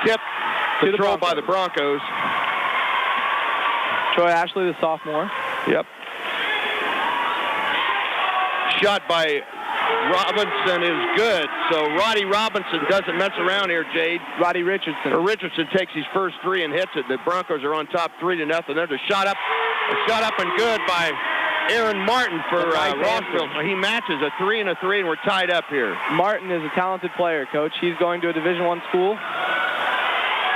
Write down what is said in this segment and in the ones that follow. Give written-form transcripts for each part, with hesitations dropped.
Tip controlled by the Broncos. Troy Ashley, the sophomore. Yep. Shot by Robinson is good. So Roddy Robinson doesn't mess around here, Jade. Roddy Richardson. Richardson takes his first three and hits it. The Broncos are on top 3-0. There's a shot up and good by Aaron Martin for Rossville. He matches a 3 and a 3, and we're tied up here. Martin is a talented player, Coach. He's going to a Division I school.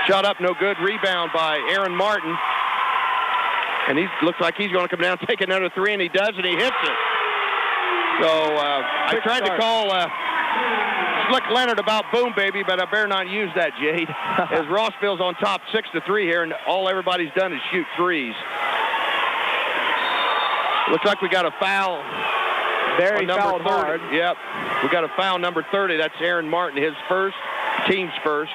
Shot up, no good. Rebound by Aaron Martin. And he looks like he's going to come down, take another three, and he does, and he hits it. So I tried to call Slick Leonard about boom, baby, but I better not use that, Jade. As Rossville's on top 6-3 here, and all everybody's done is shoot threes. Looks like we got a foul. Very fouled hard. Yep. We got a foul, number 30. That's Aaron Martin, his first, team's first.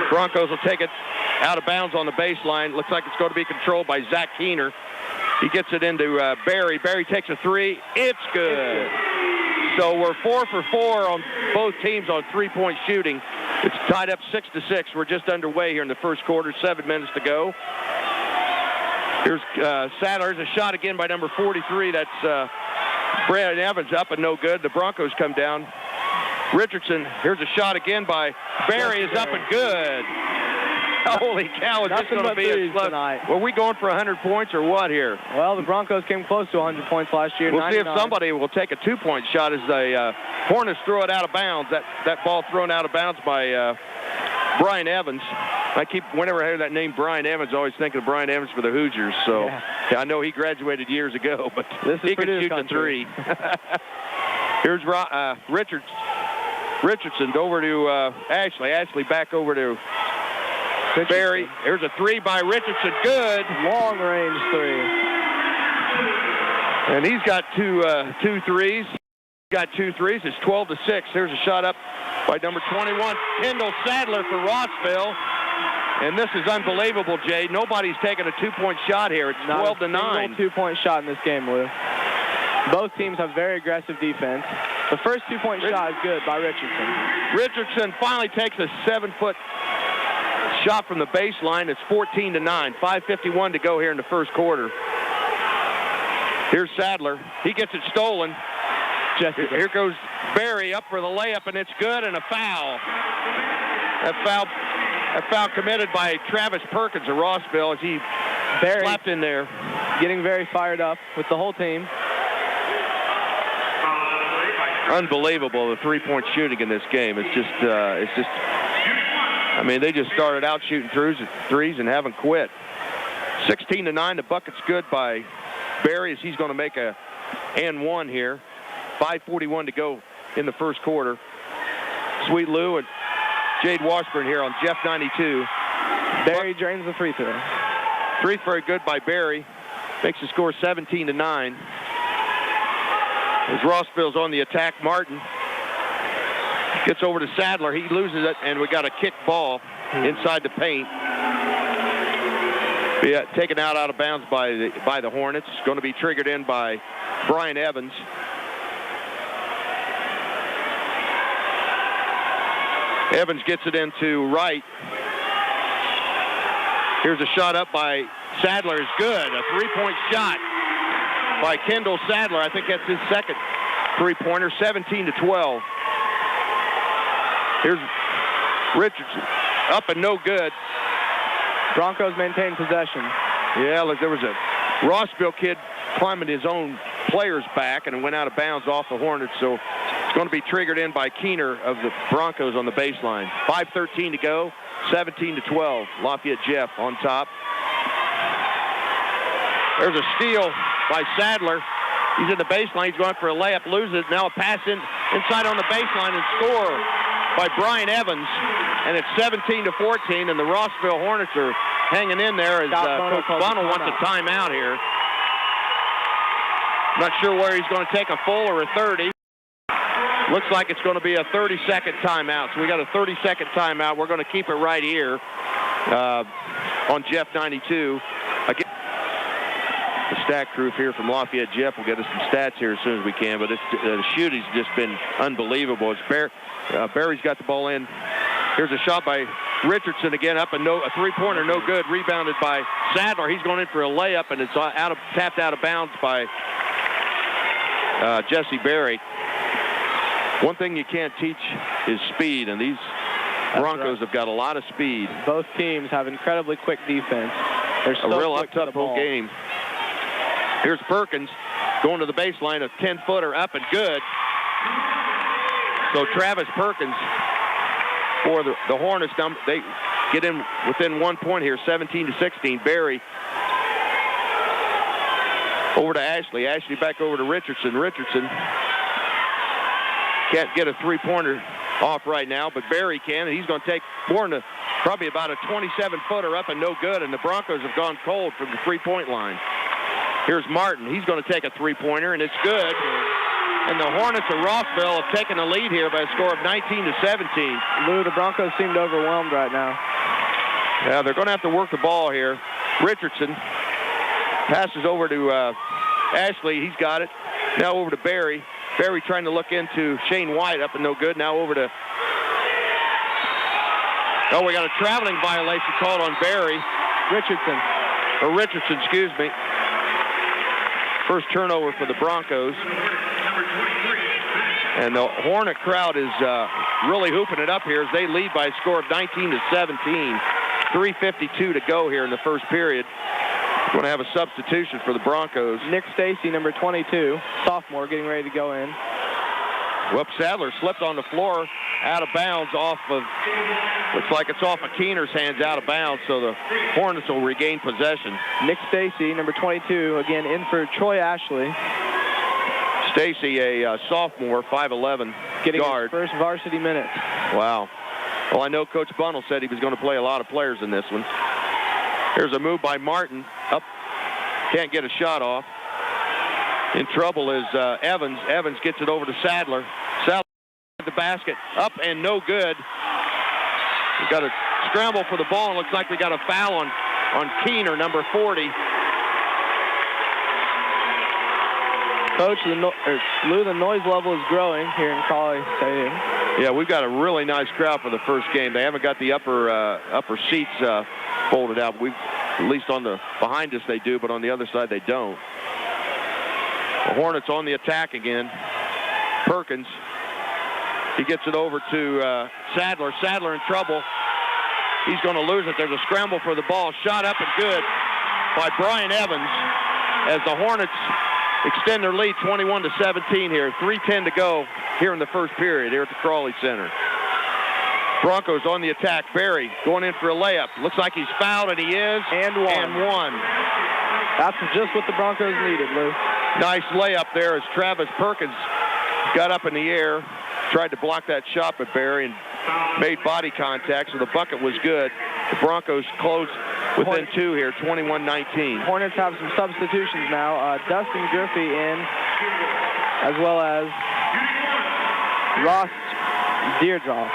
Broncos will take it out of bounds on the baseline. Looks like it's going to be controlled by Zach Keener. He gets it into Barry. Barry takes a three. It's good. So we're 4 for 4 on both teams on three-point shooting. It's tied up 6-6. We're just underway here in the first quarter. 7 minutes to go. Here's Sadler. There's a shot again by number 43. That's Brad Evans up and no good. The Broncos come down. Richardson, here's a shot again by Barry, is up and good. Holy cow, is this going to be a slow tonight? Were we going for 100 points or what here? Well, the Broncos came close to 100 points last year. We'll see if somebody will take a 2-point shot as the Hornets throw it out of bounds. That ball thrown out of bounds by Brian Evans. Whenever I hear that name, Brian Evans, I always think of Brian Evans for the Hoosiers. So yeah, I know he graduated years ago, but he can shoot the three. Here's Richardson over to Ashley. Ashley back over to Barry. Here's a three by Richardson. Good. Long range three. And he's got two threes. Got 2 threes. It's 12-6. Here's a shot up by number 21, Kendall Sadler for Rossville. And this is unbelievable, Jade. Nobody's taking a 2-point shot here. It's 12-9. Not a 2-point shot in this game, Lou. Both teams have very aggressive defense. The first 2-point shot is good by Richardson. Richardson finally takes a 7-foot shot from the baseline. It's 14-9. 5:51 to go here in the first quarter. Here's Sadler. He gets it stolen. Here goes Barry up for the layup, and it's good, and a foul. A foul committed by Travis Perkins of Rossville as he slapped in there. Getting very fired up with the whole team. Unbelievable, the three-point shooting in this game. It's just, I mean, they just started out shooting threes and haven't quit. 16-9, the bucket's good by Barry as he's going to make a and one here. 5:41 to go in the first quarter. Sweet Lou and Jade Washburn here on Jeff 92. Barry drains the free throw. Three very good by Barry. Makes the score 17-9. As Rossville's on the attack, Martin gets over to Sadler. He loses it, and we got a kick ball inside the paint. Yeah, taken out of bounds by the Hornets. It's going to be triggered in by Brian Evans. Evans gets it into Wright. Here's a shot up by Sadler. Is good. A three-point shot by Kendall Sadler. I think that's his second three-pointer. 17-12. Here's Richardson. Up and no good. Broncos maintain possession. Yeah, look, there was a Rossville kid climbing his own player's back and it went out of bounds off the Hornets. So it's going to be triggered in by Keener of the Broncos on the baseline. 5:13 to go. 17-12. Lafayette Jeff on top. There's a steal by Sadler. He's in the baseline. He's going for a layup, loses it. Now a pass inside on the baseline and score by Brian Evans. And it's 17-14, and the Rossville Hornets are hanging in there as Coach Bunnell wants a timeout here. Not sure where he's going to take, a full or a 30. Looks like it's going to be a 30-second timeout. So we got a 30-second timeout. We're going to keep it right here on Jeff 92. Again, The stat crew here from Lafayette, Jeff, will get us some stats here as soon as we can, but the shooting's just been unbelievable. Barry's got the ball in. Here's a shot by Richardson again, up and a three-pointer, no good. Rebounded by Sadler. He's going in for a layup, and it's tapped out of bounds by Jesse Berry. One thing you can't teach is speed, and these Broncos have got a lot of speed. Both teams have incredibly quick defense. They're so a real quick to the up-tempo ball. game. Here's Perkins going to the baseline, a 10-footer up and good. So Travis Perkins for the Hornets. They get in within 1 point here, 17-16. Barry over to Ashley. Ashley back over to Richardson. Richardson can't get a three-pointer off right now, but Barry can, and he's going to take more than probably about a 27-footer up and no good, and the Broncos have gone cold from the three-point line. Here's Martin. He's going to take a three-pointer, and it's good. And the Hornets of Rossville have taken the lead here by a score of 19-17. Lou, the Broncos seemed overwhelmed right now. Yeah, they're going to have to work the ball here. Richardson passes over to Ashley. He's got it. Now over to Barry. Barry trying to look into Shane White, up and no good. Now over to... Oh, we got a traveling violation called on Barry. Richardson, excuse me. First turnover for the Broncos. And the Hornet crowd is really hooping it up here as they lead by a score of 19-17. 3:52 to go here in the first period. We're going to have a substitution for the Broncos. Nick Stacy, number 22, sophomore, getting ready to go in. Whoop, Sadler slipped on the floor, out of bounds off of, looks like it's off of Keener's hands, out of bounds, so the Hornets will regain possession. Nick Stacy, number 22, again in for Troy Ashley. Stacy, a sophomore, 5'11", getting guard. His first varsity minutes. Wow. Well, I know Coach Bundle said he was going to play a lot of players in this one. Here's a move by Martin. Up, can't get a shot off. In trouble is Evans. Evans gets it over to Sadler. Sadler at the basket, up and no good. We got a scramble for the ball, and looks like we got a foul on Keener, number 40. Coach, Lou, the noise level is growing here in College Stadium. Yeah, we've got a really nice crowd for the first game. They haven't got the upper seats folded out. At least on the behind us they do, but on the other side they don't. The Hornets on the attack again. Perkins, he gets it over to Sadler. Sadler in trouble. He's going to lose it. There's a scramble for the ball. Shot up and good by Brian Evans as the Hornets extend their lead 21-17 here. 3:10 to go here in the first period here at the Crawley Center. Broncos on the attack. Barry going in for a layup. Looks like he's fouled, and he is. And one. That's just what the Broncos needed, Lou. Nice layup there as Travis Perkins got up in the air, tried to block that shot by Barry and made body contact, so the bucket was good. The Broncos closed within two here, 21-19. Hornets have some substitutions now. Dustin Griffey in, as well as Ross Deirdre.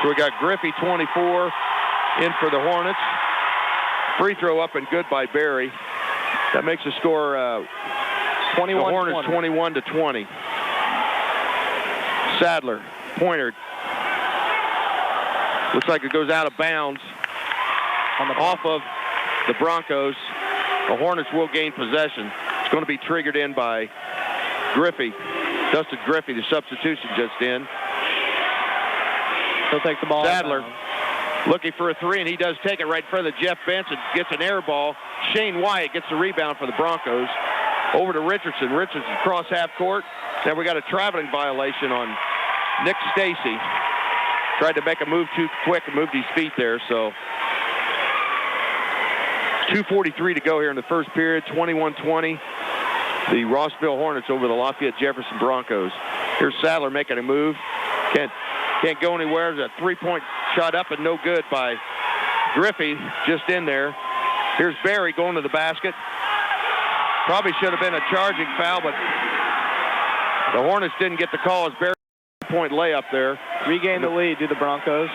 So we got Griffey, 24, in for the Hornets. Free throw up and good by Barry. That makes the score 21-20. the Hornets 21-20. Sadler, pointer. Looks like it goes out of bounds off of the Broncos. The Hornets will gain possession. It's going to be triggered in by Griffey. Dustin Griffey, the substitution just in. He'll take the ball. Sadler looking for a three, and he does take it right in front of the Jeff Benson. Gets an air ball. Shane Wyatt gets the rebound for the Broncos. Over to Richardson. Richardson across half court. Now we got a traveling violation on Nick Stacy. Tried to make a move too quick and moved his feet there, so 2:43 to go here in the first period. 21-20. The Rossville Hornets over the Lafayette Jefferson Broncos. Here's Sadler making a move. Can't go anywhere. There's a three-point shot up and no good by Griffey, just in there. Here's Barry going to the basket. Probably should have been a charging foul, but the Hornets didn't get the call as Barry point layup there. Regain the lead to the Broncos.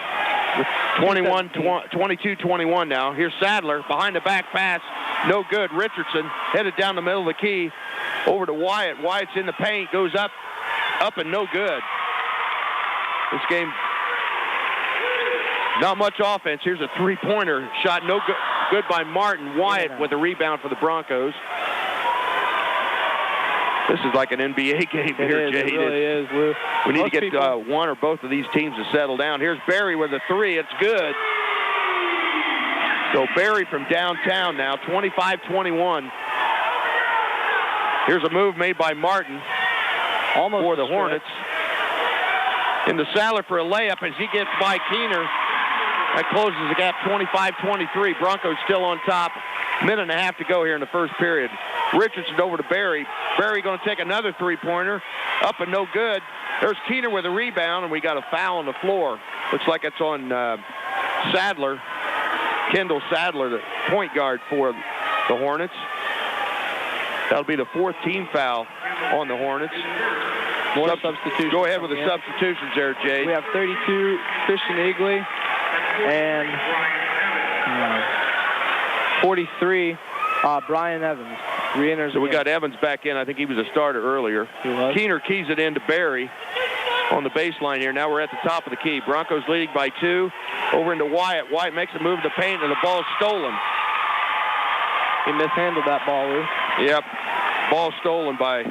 With 22-21 now. Here's Sadler behind the back pass no good. Richardson headed down the middle of the key over to Wyatt. Wyatt's in the paint, goes up and no good. This game, not much offense. Here's a three-pointer shot, no good by Martin. Wyatt with a rebound for the Broncos. This is like an NBA game here, Jay. It really is, Lou. We need to get one or both of these teams to settle down. Here's Barry with a three. It's good. So Barry from downtown now, 25-21. Here's a move made by Martin for the Hornets. In the Sadler for a layup as he gets by Keener. That closes the gap, 25-23. Broncos still on top. Minute and a half to go here in the first period. Richardson over to Barry. Barry going to take another three-pointer. Up and no good. There's Keener with a rebound, and we got a foul on the floor. Looks like it's on Sadler. Kendall Sadler, the point guard for the Hornets. That'll be the fourth team foul on the Hornets. More substitutions. Go ahead with the substitutions there, Jay. We have 32, Christian Eagley, and 43, Brian Evans. So we got Evans back in. I think he was a starter earlier. He was. Keener keys it in to Barry on the baseline here. Now we're at the top of the key. Broncos leading by 2. Over into Wyatt. Wyatt makes a move to the paint, and the ball's stolen. He mishandled that ball, Lou. Yep. Ball stolen by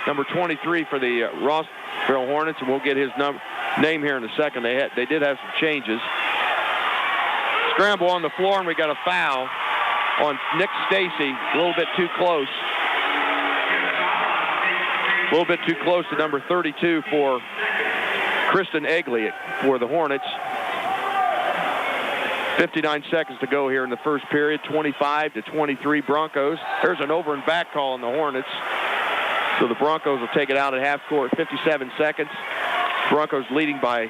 number 23 for the Rossville Hornets, and we'll get his name here in a second. They did have some changes. Scramble on the floor, and we got a foul on Nick Stacy. A little bit too close. A little bit too close to number 32 for Kristen Egley for the Hornets. 59 seconds to go here in the first period. 25-23 Broncos. There's an over and back call on the Hornets. So the Broncos will take it out at half court. 57 seconds. Broncos leading by a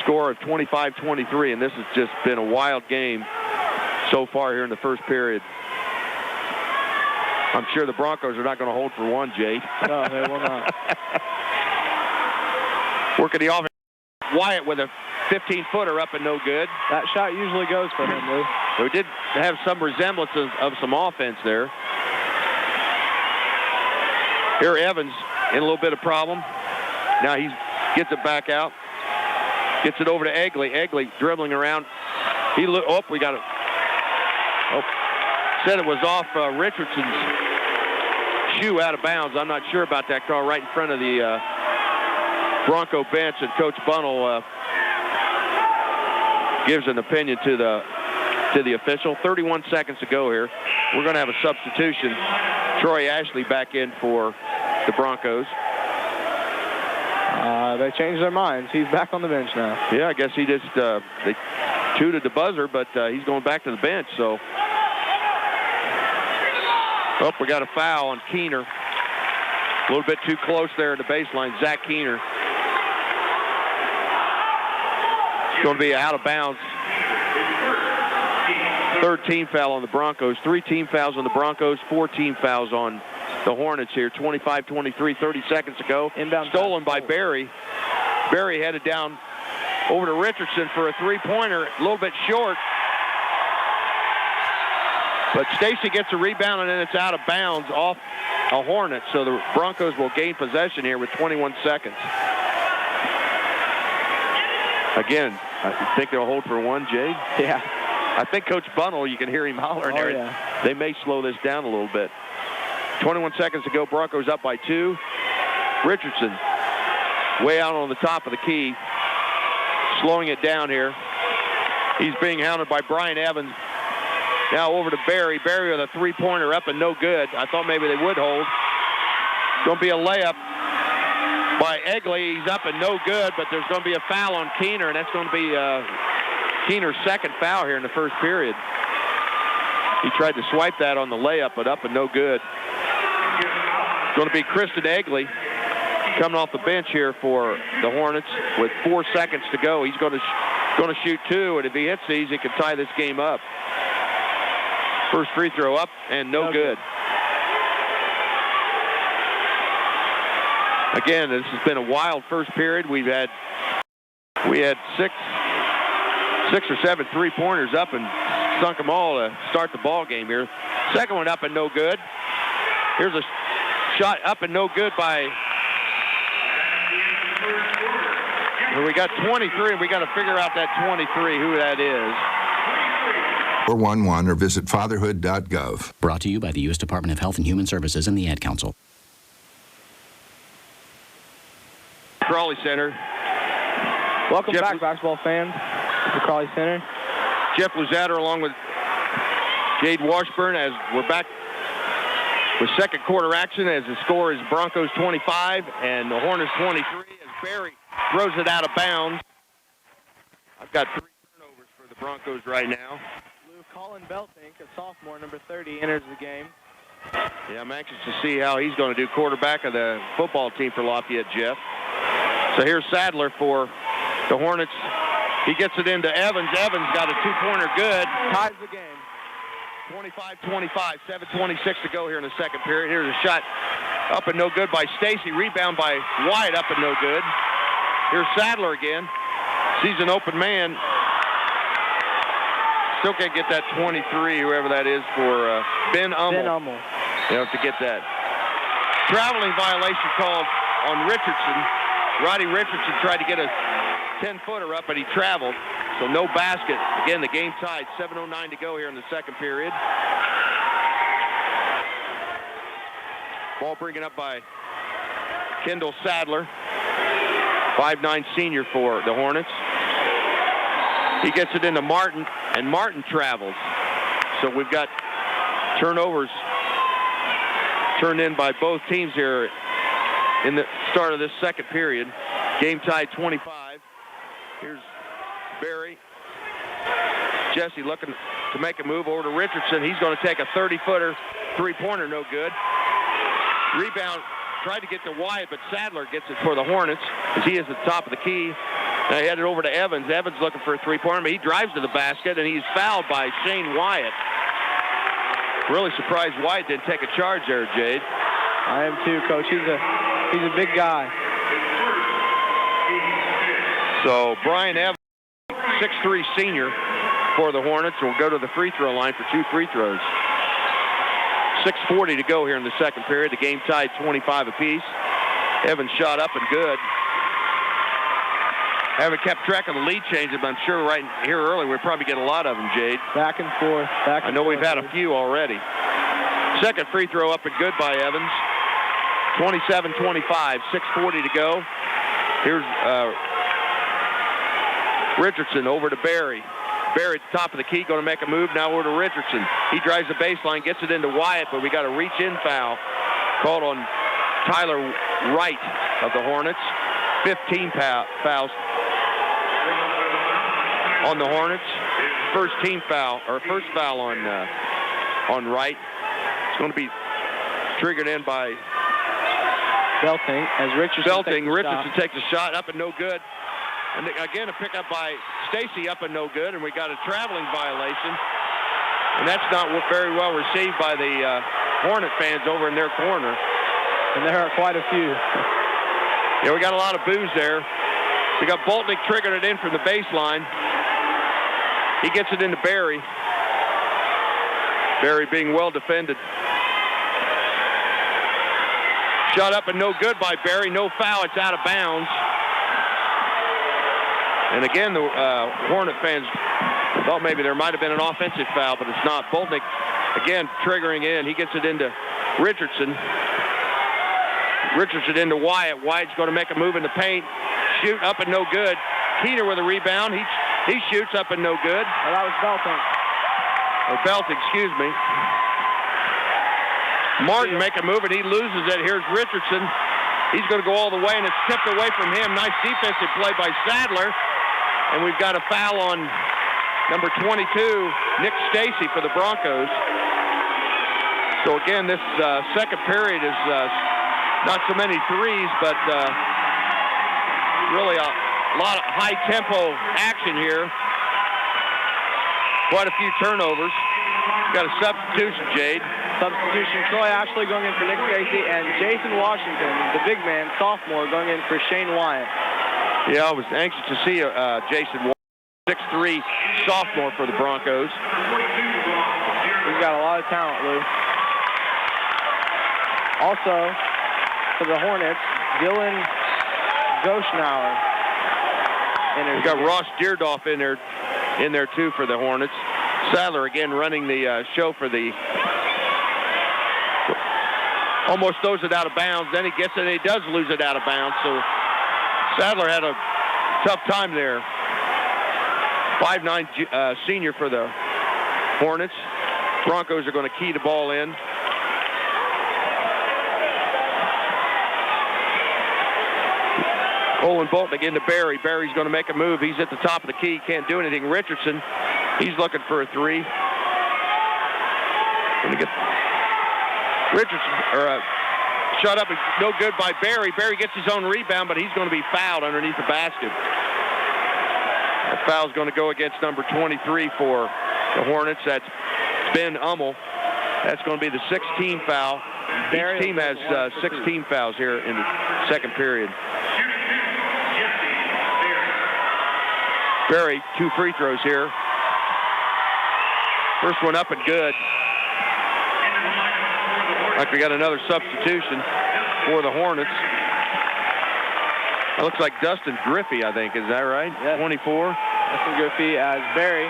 score of 25-23, and this has just been a wild game so far here in the first period. I'm sure the Broncos are not going to hold for one, Jade. No, they will not. Working the offense. Wyatt with a 15-footer up and no good. That shot usually goes for him, Lou. So he did have some resemblance of some offense there. Here Evans in a little bit of problem. Now he gets it back out. Gets it over to Egley. Egley dribbling around. We got it. Said it was off Richardson's shoe out of bounds. I'm not sure about that call right in front of the Bronco bench, and Coach Bunnell gives an opinion to the official. 31 seconds to go here. We're going to have a substitution. Troy Ashley back in for the Broncos. They changed their minds. He's back on the bench now. Yeah, I guess he just they tooted the buzzer, but he's going back to the bench. So, we got a foul on Keener. A little bit too close there at the baseline. Zach Keener. It's going to be out of bounds. Third team foul on the Broncos. 3 team fouls on the Broncos. 4 team fouls on the Hornets here. 25-23, 30 seconds to go. Inbound stolen by Barry. Barry headed down over to Richardson for a three-pointer. A little bit short. But Stacy gets a rebound, and then it's out of bounds off a Hornet. So the Broncos will gain possession here with 21 seconds. Again, I think they'll hold for one, Jade. Yeah. I think Coach Bunnell, you can hear him hollering there. Yeah. They may slow this down a little bit. 21 seconds to go. Broncos up by 2. Richardson way out on the top of the key, slowing it down here. He's being hounded by Brian Evans. Now over to Barry. Barry with a three-pointer up and no good. I thought maybe they would hold. It's going to be a layup by Egley. He's up and no good, but there's going to be a foul on Keener, and that's going to be Keener's second foul here in the first period. He tried to swipe that on the layup, but up and no good. It's going to be Kristen Egley coming off the bench here for the Hornets with 4 seconds to go. He's going to shoot 2, and if he hits these, he can tie this game up. First free throw up and no good. Again, this has been a wild first period. We had 6 or 7 three-pointers up and sunk them all to start the ball game here. Second one up and no good. Here's a shot up and no good by... We got 23, and we got to figure out that 23, who that is. 411 or visit fatherhood.gov. Brought to you by the U.S. Department of Health and Human Services and the Ad Council. Crawley Center. Welcome back, basketball fans, to Crawley Center. Jeff Luzatter along with Jade Washburn as we're back with second quarter action as the score is Broncos 25 and the Hornets 23 as Barry throws it out of bounds. I've got 3 turnovers for the Broncos right now. Colin Beltink, a sophomore, number 30, enters the game. Yeah, I'm anxious to see how he's going to do, quarterback of the football team for Lafayette, Jeff. So here's Sadler for the Hornets. He gets it into Evans. Evans got a 2-pointer good. Ties the game. 25-25, 7:26 to go here in the second period. Here's a shot up and no good by Stacy. Rebound by Wyatt, up and no good. Here's Sadler again. Sees an open man. Still can't get that 23, whoever that is, for Ben Ummel. Ben Ummel. You have to get that. Traveling violation called on Richardson. Roddy Richardson tried to get a 10-footer up, but he traveled. So no basket. Again, the game tied. 7:09 to go here in the second period. Ball bringing up by Kendall Sadler. 5'9" senior for the Hornets. He gets it into Martin, and Martin travels. So we've got turnovers turned in by both teams here in the start of this second period. Game tied 25. Here's Barry. Jesse looking to make a move over to Richardson. He's going to take a 30-footer, 3-pointer, no good. Rebound, tried to get to Wyatt, but Sadler gets it for the Hornets as he is at the top of the key. Now he headed over to Evans. Evans looking for a 3-pointer, but he drives to the basket, and he's fouled by Shane Wyatt. Really surprised Wyatt didn't take a charge there, Jade. I am too, Coach. He's a big guy. So Brian Evans, 6'3" senior for the Hornets, will go to the free throw line for 2 free throws. 6:40 to go here in the second period. The game tied 25 apiece. Evans shot up and good. Haven't kept track of the lead changes, but I'm sure right here early we'll probably get a lot of them, Jade. Back and forth. I know we've had a few already. Second free throw up and good by Evans. 27-25, 6:40 to go. Here's Richardson over to Barry. Barry at the top of the key, going to make a move now over to Richardson. He drives the baseline, gets it into Wyatt, but we got a reach-in foul called on Tyler Wright of the Hornets. 15 fouls on the Hornets. First foul on Wright. It's going to be triggered in by Belting as Richardson. Richardson takes a shot up and no good. And again, a pickup by Stacy up and no good, and we got a traveling violation. And that's not very well received by the Hornet fans over in their corner. And there are quite a few. Yeah, we got a lot of boos there. We got Boltnick triggered it in from the baseline. He gets it into Barry. Barry being well defended. Shot up and no good by Barry. No foul. It's out of bounds. And again, the Hornet fans thought maybe there might have been an offensive foul, but it's not. Boltnick, again, triggering in. He gets it into Richardson. Richardson into Wyatt. Wyatt's going to make a move in the paint. Shoot up and no good. Keener with a rebound. He shoots up and no good. Well, that was Belting. Or Belting, excuse me. Martin make a move, and he loses it. Here's Richardson. He's going to go all the way, and it's tipped away from him. Nice defensive play by Sadler. And we've got a foul on number 22, Nick Stacy, for the Broncos. So again, this second period is not so many threes, but really a lot of high-tempo action here. Quite a few turnovers. We've got a substitution, Jade. Substitution, Troy Ashley going in for Nick Stacy, and Jason Washington, the big man, sophomore, going in for Shane Wyatt. Yeah, I was anxious to see Jason Wyatt, 6'3", sophomore for the Broncos. He's got a lot of talent, Lou. Also, for the Hornets, Dylan Goshnauer. We got Ross Deerdoff in there too for the Hornets. Sadler again running the show for the. Almost throws it out of bounds. Then he gets it. He does lose it out of bounds. So Sadler had a tough time there. 5'9" senior for the Hornets. Broncos are going to key the ball in. Colin Bolton again to Barry. Barry's going to make a move. He's at the top of the key. Can't do anything. Richardson, he's looking for a three. Going to get Richardson, shut up. No good by Barry. Barry gets his own rebound, but he's going to be fouled underneath the basket. That foul's going to go against number 23 for the Hornets. That's Ben Hummel. That's going to be the 16th foul. Each team has 16 fouls here in the second period. Barry, 2 free throws here. First one up and good. Like we got another substitution for the Hornets. That looks like Dustin Griffey, I think. Is that right? Yes. 24. Dustin Griffey as Barry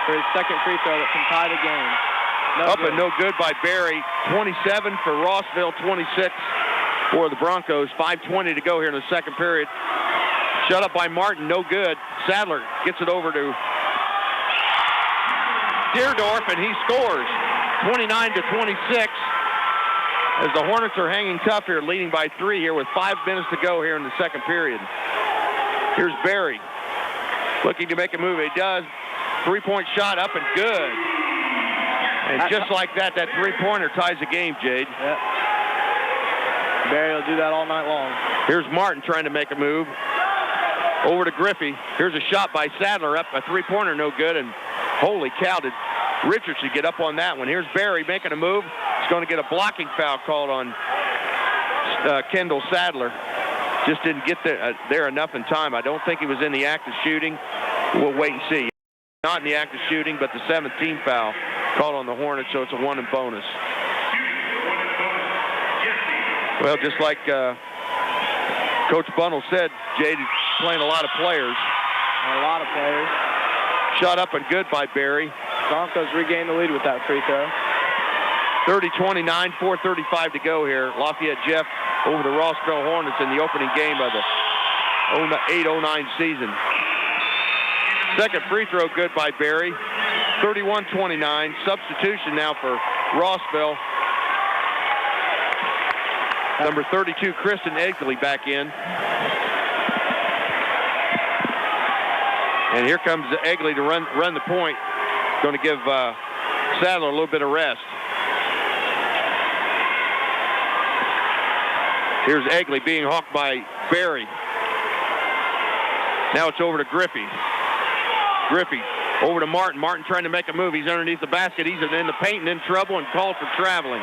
for his second free throw that can tie the game. Up and no good by Barry. 27 for Rossville, 26 for the Broncos. 5:20 to go here in the second period. Shut up by Martin, no good. Sadler gets it over to Deerdorf, and he scores 29-26 as the Hornets are hanging tough here, leading by 3 here with 5 minutes to go here in the second period. Here's Barry looking to make a move. He does. Three-point shot up and good. And just like that, that three-pointer ties the game, Jade. Yep. Barry will do that all night long. Here's Martin trying to make a move. Over to Griffey. Here's a shot by Sadler up. A three-pointer, no good. And holy cow, did Richardson get up on that one. Here's Barry making a move. He's going to get a blocking foul called on Kendall Sadler. Just didn't get there enough in time. I don't think he was in the act of shooting. We'll wait and see. Not in the act of shooting, but the 17th foul called on the Hornets, so it's a 1 and bonus. Well, just like Coach Bundle said, Jade is playing a lot of players. A lot of players. Shot up and good by Barry. Broncos regain the lead with that free throw. 30-29, 4:35 to go here. Lafayette Jeff over the Rossville Hornets in the opening game of the 08-09 season. Second free throw good by Barry. 31-29. Substitution now for Rossville. Number 32, Kristen Egley back in. And here comes Egley to run the point. Going to give Sadler a little bit of rest. Here's Egley being hawked by Barry. Now it's over to Griffey. Griffey over to Martin. Martin trying to make a move. He's underneath the basket. He's in the paint and in trouble and called for traveling.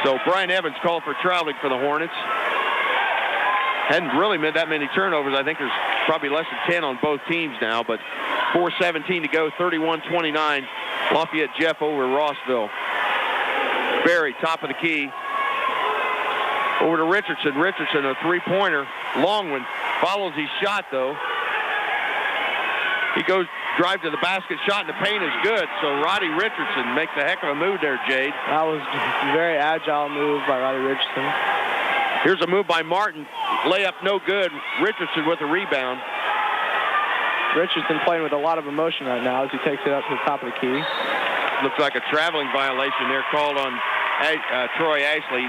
So Brian Evans called for traveling for the Hornets. Hadn't really made that many turnovers. I think there's probably less than 10 on both teams now, but 4:17 to go, 31-29. Lafayette Jeff over Rossville. Barry, top of the key. Over to Richardson. Richardson, a three-pointer. Long one. Follows his shot, though. He goes drive to the basket. Shot in the paint is good. So Roddy Richardson makes a heck of a move there, Jade. That was a very agile move by Roddy Richardson. Here's a move by Martin. Layup no good. Richardson with a rebound. Richardson playing with a lot of emotion right now as he takes it up to the top of the key. Looks like a traveling violation there called on Troy Ashley.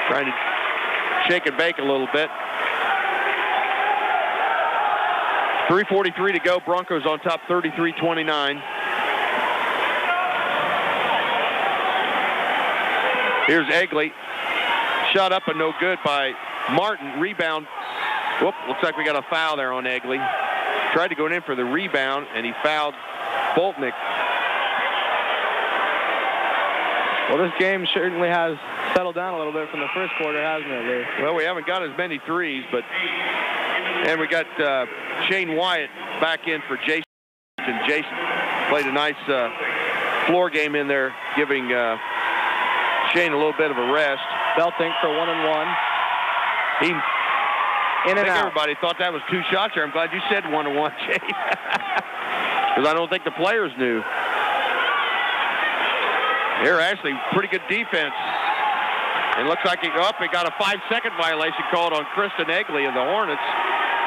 Trying to shake and bake a little bit. 3:43 to go. Broncos on top, 33-29. Here's Egley. Shot up and no good by Martin. Rebound. Whoop, looks like we got a foul there on Egley. Tried to go in for the rebound, and he fouled Boltnick. Well, this game certainly has settled down a little bit from the first quarter, hasn't it, Lou? Well, we haven't got as many threes, but... And we got Shane Wyatt back in for Jason. And Jason played a nice floor game in there, giving Shane a little bit of a rest. Belting for 1-1. He In and out. Everybody thought that was 2 shots there. I'm glad you said 1-1, Jay. Because I don't think the players knew. Here, actually, pretty good defense. It looks like he got a 5-second violation called on Kristen Egley of the Hornets.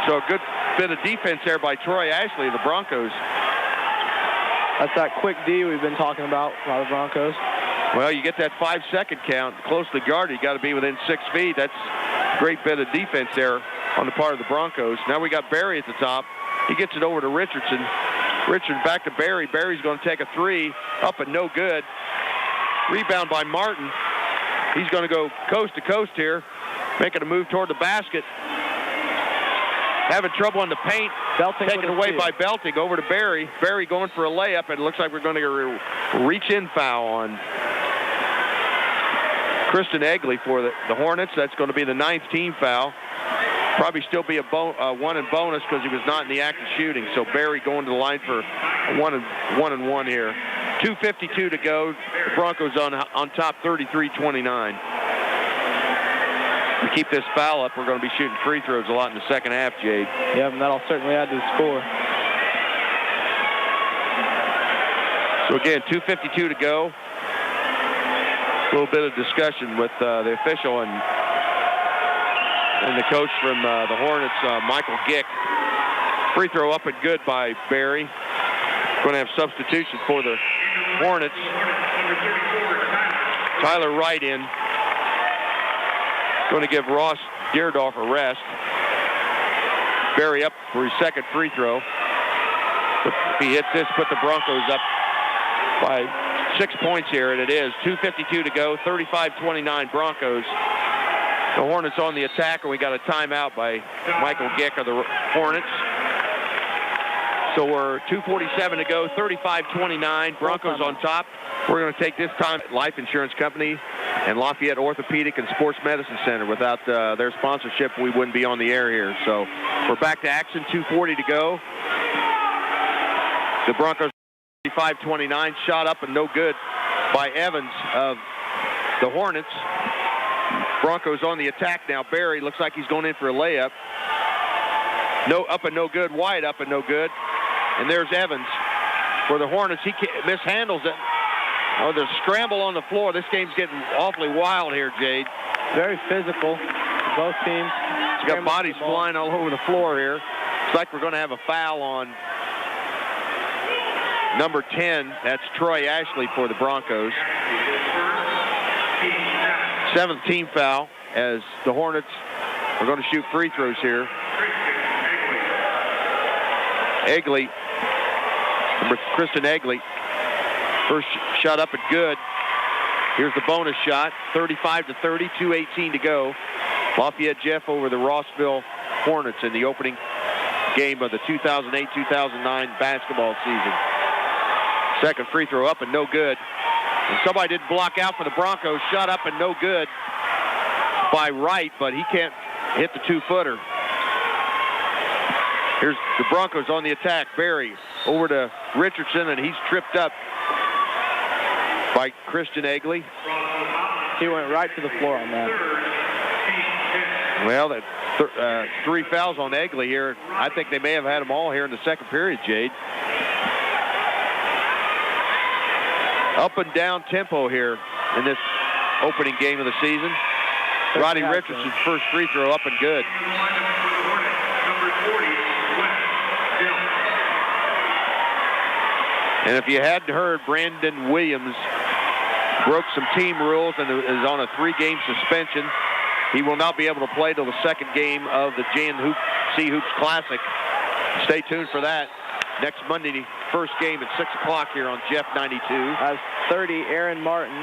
So a good bit of defense there by Troy Ashley of the Broncos. That's that quick D we've been talking about by the Broncos. Well, you get that 5-second count close to the guard. You got to be within 6 feet. That's a great bit of defense there on the part of the Broncos. Now we got Barry at the top. He gets it over to Richardson. Richardson back to Barry. Barry's going to take a 3, up and no good. Rebound by Martin. He's going to go coast to coast here, making a move toward the basket. Having trouble in the paint. Belting taken away by Belting over to Barry. Barry going for a layup, and it looks like we're going to get a reach-in foul on Kristen Egley for the Hornets. That's going to be the 9th team foul. Probably still be a 1 in bonus because he was not in the act of shooting. So Barry going to the line for a 1-and-1 here. 2:52 to go. The Broncos on top, 33-29. To keep this foul up, we're going to be shooting free throws a lot in the second half, Jade. Yeah, and that'll certainly add to the score. So again, 2:52 to go. A little bit of discussion with the official and the coach from the Hornets, Michael Gick. Free throw up and good by Barry. Going to have substitution for the Hornets. Tyler Wright in. Going to give Ross Deerdorf a rest. Barry up for his second free throw. If he hits this, put the Broncos up by 6 points here, and it is 2:52 to go, 35-29 Broncos. The Hornets on the attack, and we got a timeout by Michael Gick of the Hornets. So we're 2:47 to go, 35-29, Broncos on top. We're going to take this time at Life Insurance Company and Lafayette Orthopedic and Sports Medicine Center. Without their sponsorship, we wouldn't be on the air here. So we're back to action, 2:40 to go. The Broncos 35-29, shot up and no good by Evans of the Hornets. Broncos on the attack now. Barry looks like he's going in for a layup. No, up and no good. Wide up and no good. And there's Evans for the Hornets. He mishandles it. Oh, there's a scramble on the floor. This game's getting awfully wild here, Jade. Very physical. Both teams. It's got bodies flying all over the floor here. It's like we're going to have a foul on number 10. That's Troy Ashley for the Broncos. 7th team foul as the Hornets are going to shoot free throws here. Egley, Kristen Egley, first shot up and good. Here's the bonus shot, 35-30, 2:18 to go. Lafayette Jeff over the Rossville Hornets in the opening game of the 2008-2009 basketball season. Second free throw up and no good. And somebody didn't block out for the Broncos. Shot up and no good by Wright, but he can't hit the 2-footer. Here's the Broncos on the attack. Barry over to Richardson, and he's tripped up by Kristen Egley. He went right to the floor on that. Well, that 3 fouls on Egley here. I think they may have had them all here in the second period, Jade. Up and down tempo here in this opening game of the season. Rodney Richardson's first free throw up and good. And if you hadn't heard, Brandon Williams broke some team rules and is on a 3-game suspension. He will not be able to play till the second game of the JNC Hoops Classic. Stay tuned for that next Monday, first game at 6 o'clock here on Jeff 92. As 30, Aaron Martin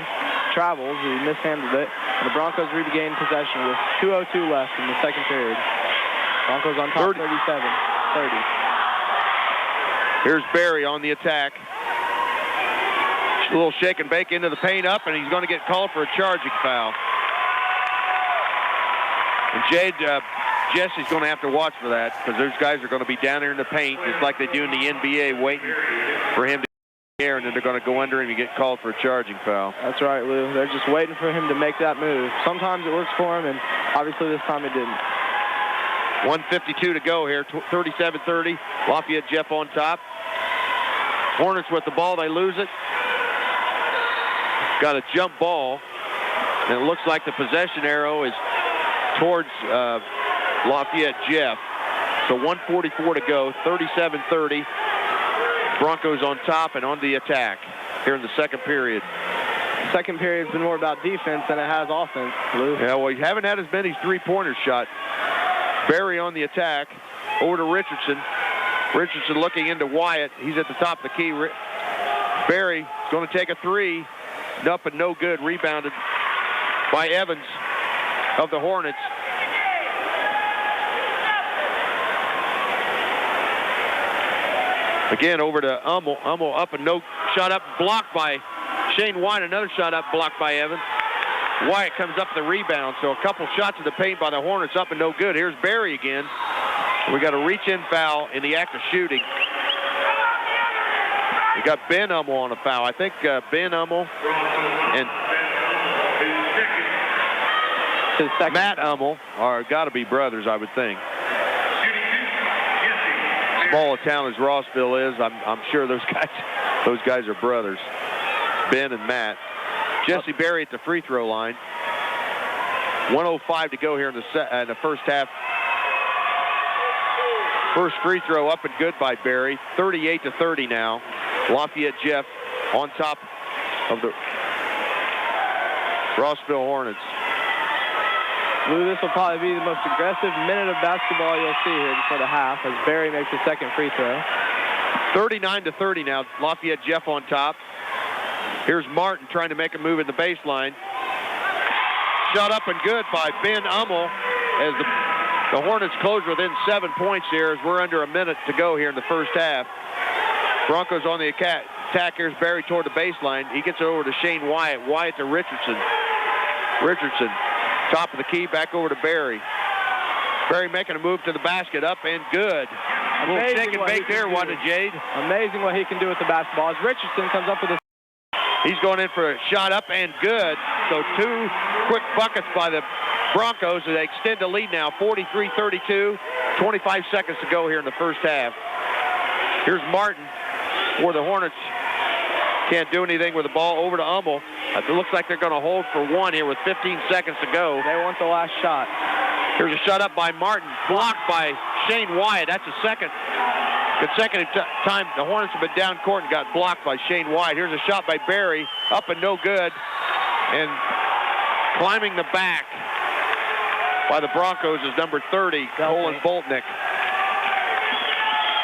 travels. He mishandled it. And the Broncos regain possession with 2:02 left in the second period. Broncos on top, 37-30. Here's Barry on the attack. A little shake and bake into the paint up, and he's going to get called for a charging foul. And Jade, Jesse's going to have to watch for that because those guys are going to be down there in the paint just like they do in the NBA waiting for him to Air, and then they're going to go under him and get called for a charging foul. That's right, Lou. They're just waiting for him to make that move. Sometimes it works for him, and obviously this time it didn't. 1:52 to go here, 37-30. Lafayette Jeff on top. Hornets with the ball, they lose it. Got a jump ball, and it looks like the possession arrow is towards Lafayette Jeff. So 1:44 to go, 37-30. Broncos on top and on the attack here in the second period. Second period's been more about defense than it has offense, Lou. Yeah, well, you haven't had as many three-pointers shot. Barry on the attack, over to Richardson. Richardson looking into Wyatt. He's at the top of the key. Barry going to take a three. Up and no good. Rebounded by Evans of the Hornets. Again, over to Hummel. Hummel up and no shot up, blocked by Shane Wyatt. Another shot up, blocked by Evans. Wyatt comes up the rebound, so a couple shots in the paint by the Hornets, up and no good. Here's Barry again. We got a reach-in foul in the act of shooting. We got Ben Hummel on a foul. I think Ben Hummel and Matt Hummel are got to be brothers, I would think. Small a town as Rossville is, I'm sure those guys are brothers. Ben and Matt. Jesse Berry at the free throw line. 1:05 to go here in the first half. First free throw up and good by Berry. 38-30 now. Lafayette Jeff on top of the Rossville Hornets. Lou, this will probably be the most aggressive minute of basketball you'll see here before the half as Barry makes his second free throw. 39-30 now. Lafayette Jeff on top. Here's Martin trying to make a move in the baseline. Shot up and good by Ben Hummel as the Hornets close within 7 points here as we're under a minute to go here in the first half. Broncos on the attack. Here's Barry toward the baseline. He gets it over to Shane Wyatt. Wyatt to Richardson. Richardson, top of the key, back over to Barry. Barry making a move to the basket, up and good. A little shake and bake there, wasn't it, Jade? Amazing what he can do with the basketball. As Richardson comes up with a... He's going in for a shot up and good. So two quick buckets by the Broncos as they extend the lead now, 43-32. 25 seconds to go here in the first half. Here's Martin, where the Hornets can't do anything with the ball, over to Hummel. It looks like they're going to hold for one here with 15 seconds to go. They want the last shot. Here's a shot up by Martin, blocked by Shane Wyatt. That's the second consecutive time the Hornets have been down court and got blocked by Shane Wyatt. Here's a shot by Barry, up and no good. And climbing the back by the Broncos is number 30, Colin Boltnick.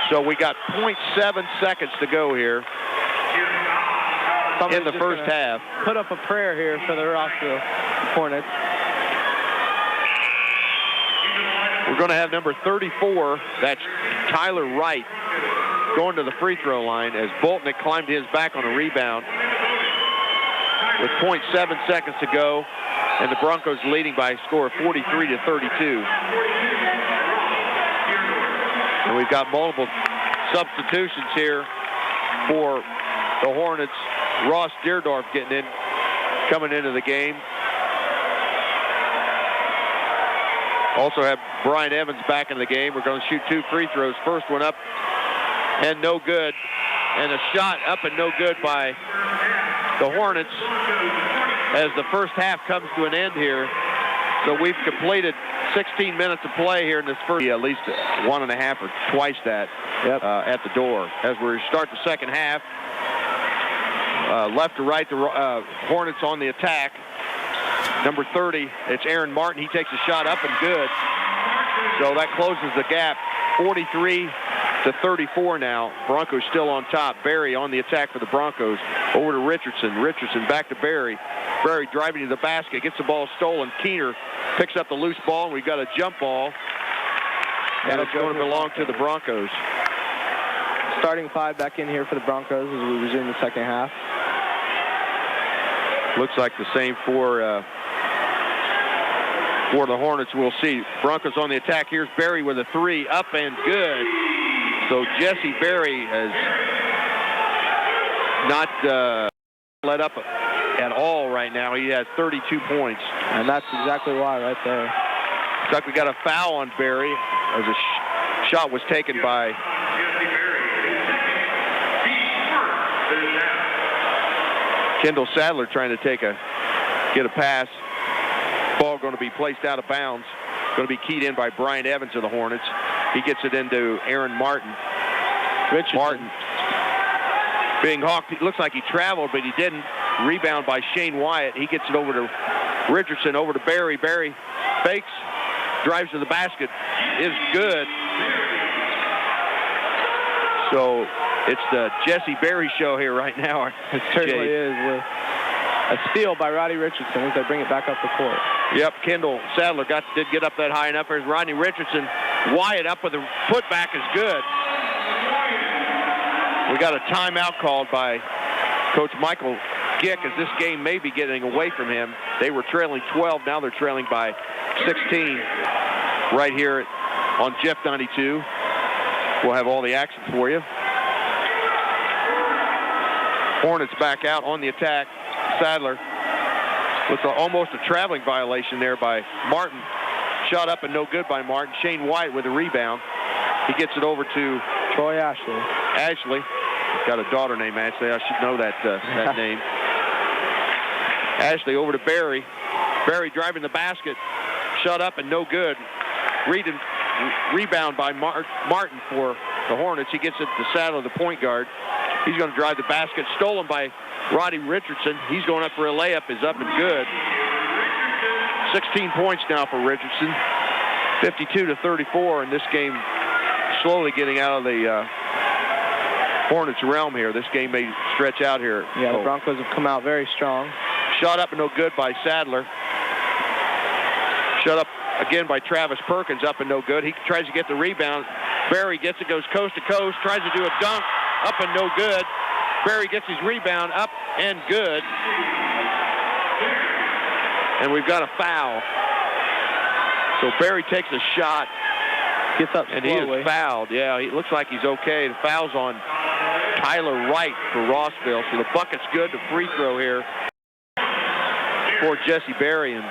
So we got 0.7 seconds to go here in the first half. Put up a prayer here for the Rossville Hornets. We're going to have number 34, that's Tyler Wright, going to the free throw line as Boltnick climbed his back on a rebound with 0.7 seconds to go, and the Broncos leading by a score of 43-32. And we've got multiple substitutions here for the Hornets. Ross Deerdorf coming into the game. Also have Brian Evans back in the game. We're going to shoot two free throws. First one up and no good. And a shot up and no good by the Hornets as the first half comes to an end here. So we've completed 16 minutes of play here in this first, at least 1.5 or twice that at the door. As we start the second half, left to right, the Hornets on the attack. Number 30, it's Aaron Martin. He takes a shot up and good. So that closes the gap, 43-34 now. Broncos still on top. Barry on the attack for the Broncos. Over to Richardson. Richardson back to Barry. Barry driving to the basket, gets the ball stolen. Keener picks up the loose ball, and we've got a jump ball. And it's going to belong to the Broncos. Starting five back in here for the Broncos as we resume the second half. Looks like the same for the Hornets. We'll see. Broncos on the attack. Here's Barry with a three, up and good. So Jesse Barry has not let up at all right now. He has 32 points. And that's exactly why right there. Looks like we got a foul on Barry as a shot was taken by Kendall Sadler trying to get a pass. Ball going to be placed out of bounds. Going to be keyed in by Brian Evans of the Hornets. He gets it into Aaron Martin. Martin being hawked. It looks like he traveled, but he didn't. Rebound by Shane Wyatt. He gets it over to Richardson, over to Barry. Barry fakes, drives to the basket, is good. So it's the Jesse Barry show here right now. It certainly is, with a steal by Rodney Richardson as they bring it back up the court. Yep, Kendall Sadler did get up that high enough. There's Rodney Richardson. Wyatt up with a putback is good. We got a timeout called by Coach Michael Gick as this game may be getting away from him. They were trailing 12. Now they're trailing by 16 right here on Jeff 92. We'll have all the action for you. Hornets back out on the attack. Sadler with almost a traveling violation there by Martin. Shot up and no good by Martin. Shane White with a rebound. He gets it over to Troy Ashley. Ashley. He's got a daughter named Ashley. I should know that name. Ashley over to Barry. Barry driving the basket. Shot up and no good. Rebound by Martin for the Hornets. He gets it to Sadler, the point guard. He's going to drive the basket. Stolen by Rodney Richardson. He's going up for a layup. Is up and good. 16 points now for Richardson. 52-34, and this game slowly getting out of the Hornets' realm here. This game may stretch out here. Yeah, the Broncos have come out very strong. Shot up and no good by Sadler. Shot up again by Travis Perkins, up and no good. He tries to get the rebound. Barry gets it, goes coast to coast, tries to do a dunk, up and no good. Barry gets his rebound, up and good. And we've got a foul. So Barry takes a shot. Gets up and slowly. He is fouled. Yeah, it looks like he's okay. The foul's on Tyler Wright for Rossville. So the bucket's good. The free throw here for Jesse Barry. And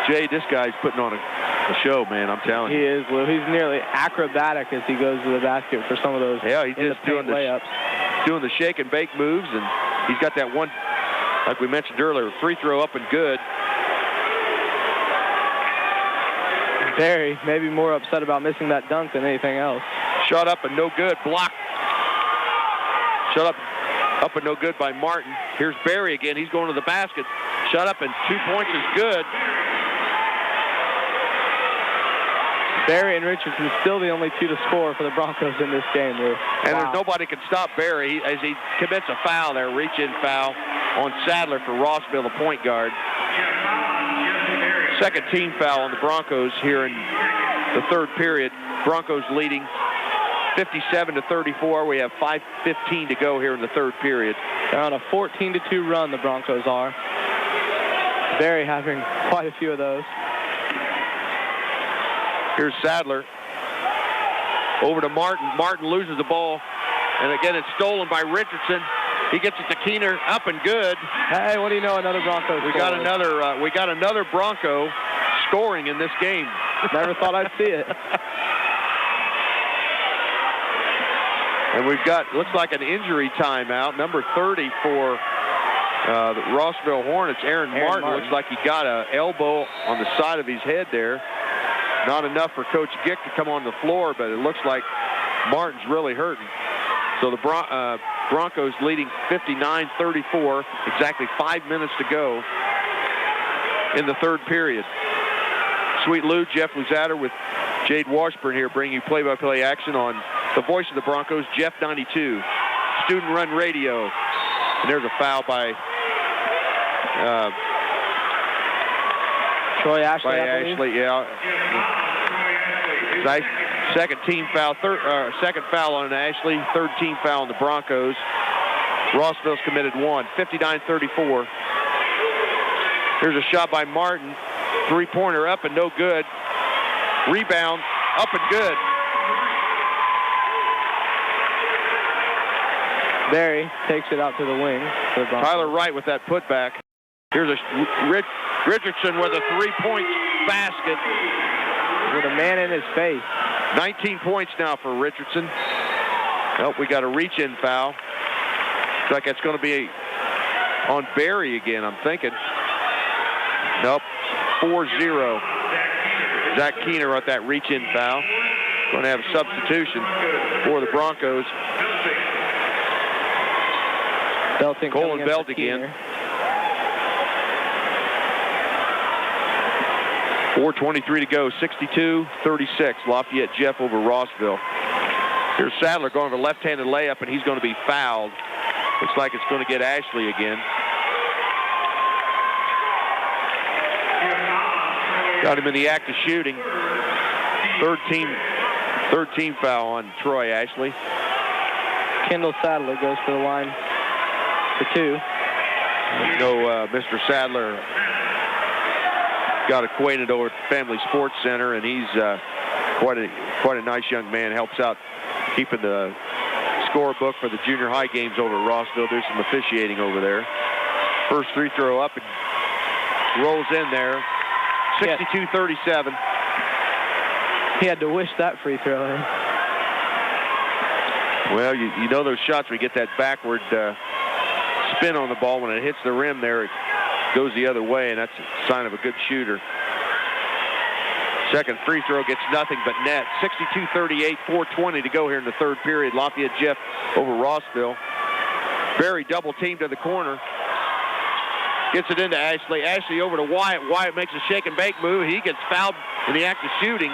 Jay, this guy's putting on a show, man. I'm telling you. He is, Lou. He's nearly acrobatic as he goes to the basket for some of those. Yeah, he's just doing the shake and bake moves, and he's got that one, like we mentioned earlier, free throw up and good. Barry maybe more upset about missing that dunk than anything else. Shot up and no good. Blocked. Shot up and no good by Martin. Here's Barry again. He's going to the basket. Shot up and 2 points is good. Barry and Richardson still the only two to score for the Broncos in this game, Lou. And there's nobody can stop Barry as he commits a foul there, reach-in foul on Sadler for Rossville, the point guard. Second team foul on the Broncos here in the third period. Broncos leading 57-34. We have 5:15 to go here in the third period. They're on a 14-2 run, the Broncos are. Barry having quite a few of those. Here's Sadler. Over to Martin. Martin loses the ball. And again, it's stolen by Richardson. He gets it to Keener, up and good. Hey, what do you know? Another Broncos. We got another Bronco scoring in this game. Never thought I'd see it. And we've got, looks like an injury timeout, number 30 for the Rossville Hornets. Aaron Martin looks like he got an elbow on the side of his head there. Not enough for Coach Gick to come on the floor, but it looks like Martin's really hurting. So the Broncos leading 59-34, exactly 5 minutes to go in the third period. Sweet Lou, Jeff Luzader with Jade Washburn here bringing you play-by-play action on the voice of the Broncos, Jeff 92, Student Run Radio. And there's a foul by Troy Ashley. By Ashley, yeah. Nice. Second team foul, second foul on Ashley, third team foul on the Broncos. Rossville's committed one, 59-34. Here's a shot by Martin. Three-pointer up and no good. Rebound, up and good. Barry takes it out to the wing. Tyler Wright with that putback. Here's a Richardson with a three-point basket. With a man in his face. 19 points now for Richardson. Oh, we got a reach-in foul. Looks like it's going to be on Barry again, I'm thinking. Nope. 4-0. Zach Keener at that reach-in foul. Going to have a substitution for the Broncos. Belton Colin Belt again. 4:23 to go. 62-36. Lafayette Jeff over Rossville. Here's Sadler going for a left-handed layup, and he's going to be fouled. Looks like it's going to get Ashley again. Got him in the act of shooting. Third team foul on Troy Ashley. Kendall Sadler goes to the line for two. Mr. Sadler got acquainted over at the Family Sports Center, and he's quite a nice young man. Helps out keeping the scorebook for the junior high games over at Rossville. There's some officiating over there. First free throw up and rolls in there. 62-37. He had to wish that free throw in. Well, you know those shots, we get that backward spin on the ball. When it hits the rim there, it goes the other way, and that's a sign of a good shooter. Second free throw gets nothing but net. 62-38, 4:20 to go here in the third period. Lafayette Jeff over Rossville. Barry double teamed to the corner. Gets it into Ashley. Ashley over to Wyatt. Wyatt makes a shake and bake move. He gets fouled in the act of shooting.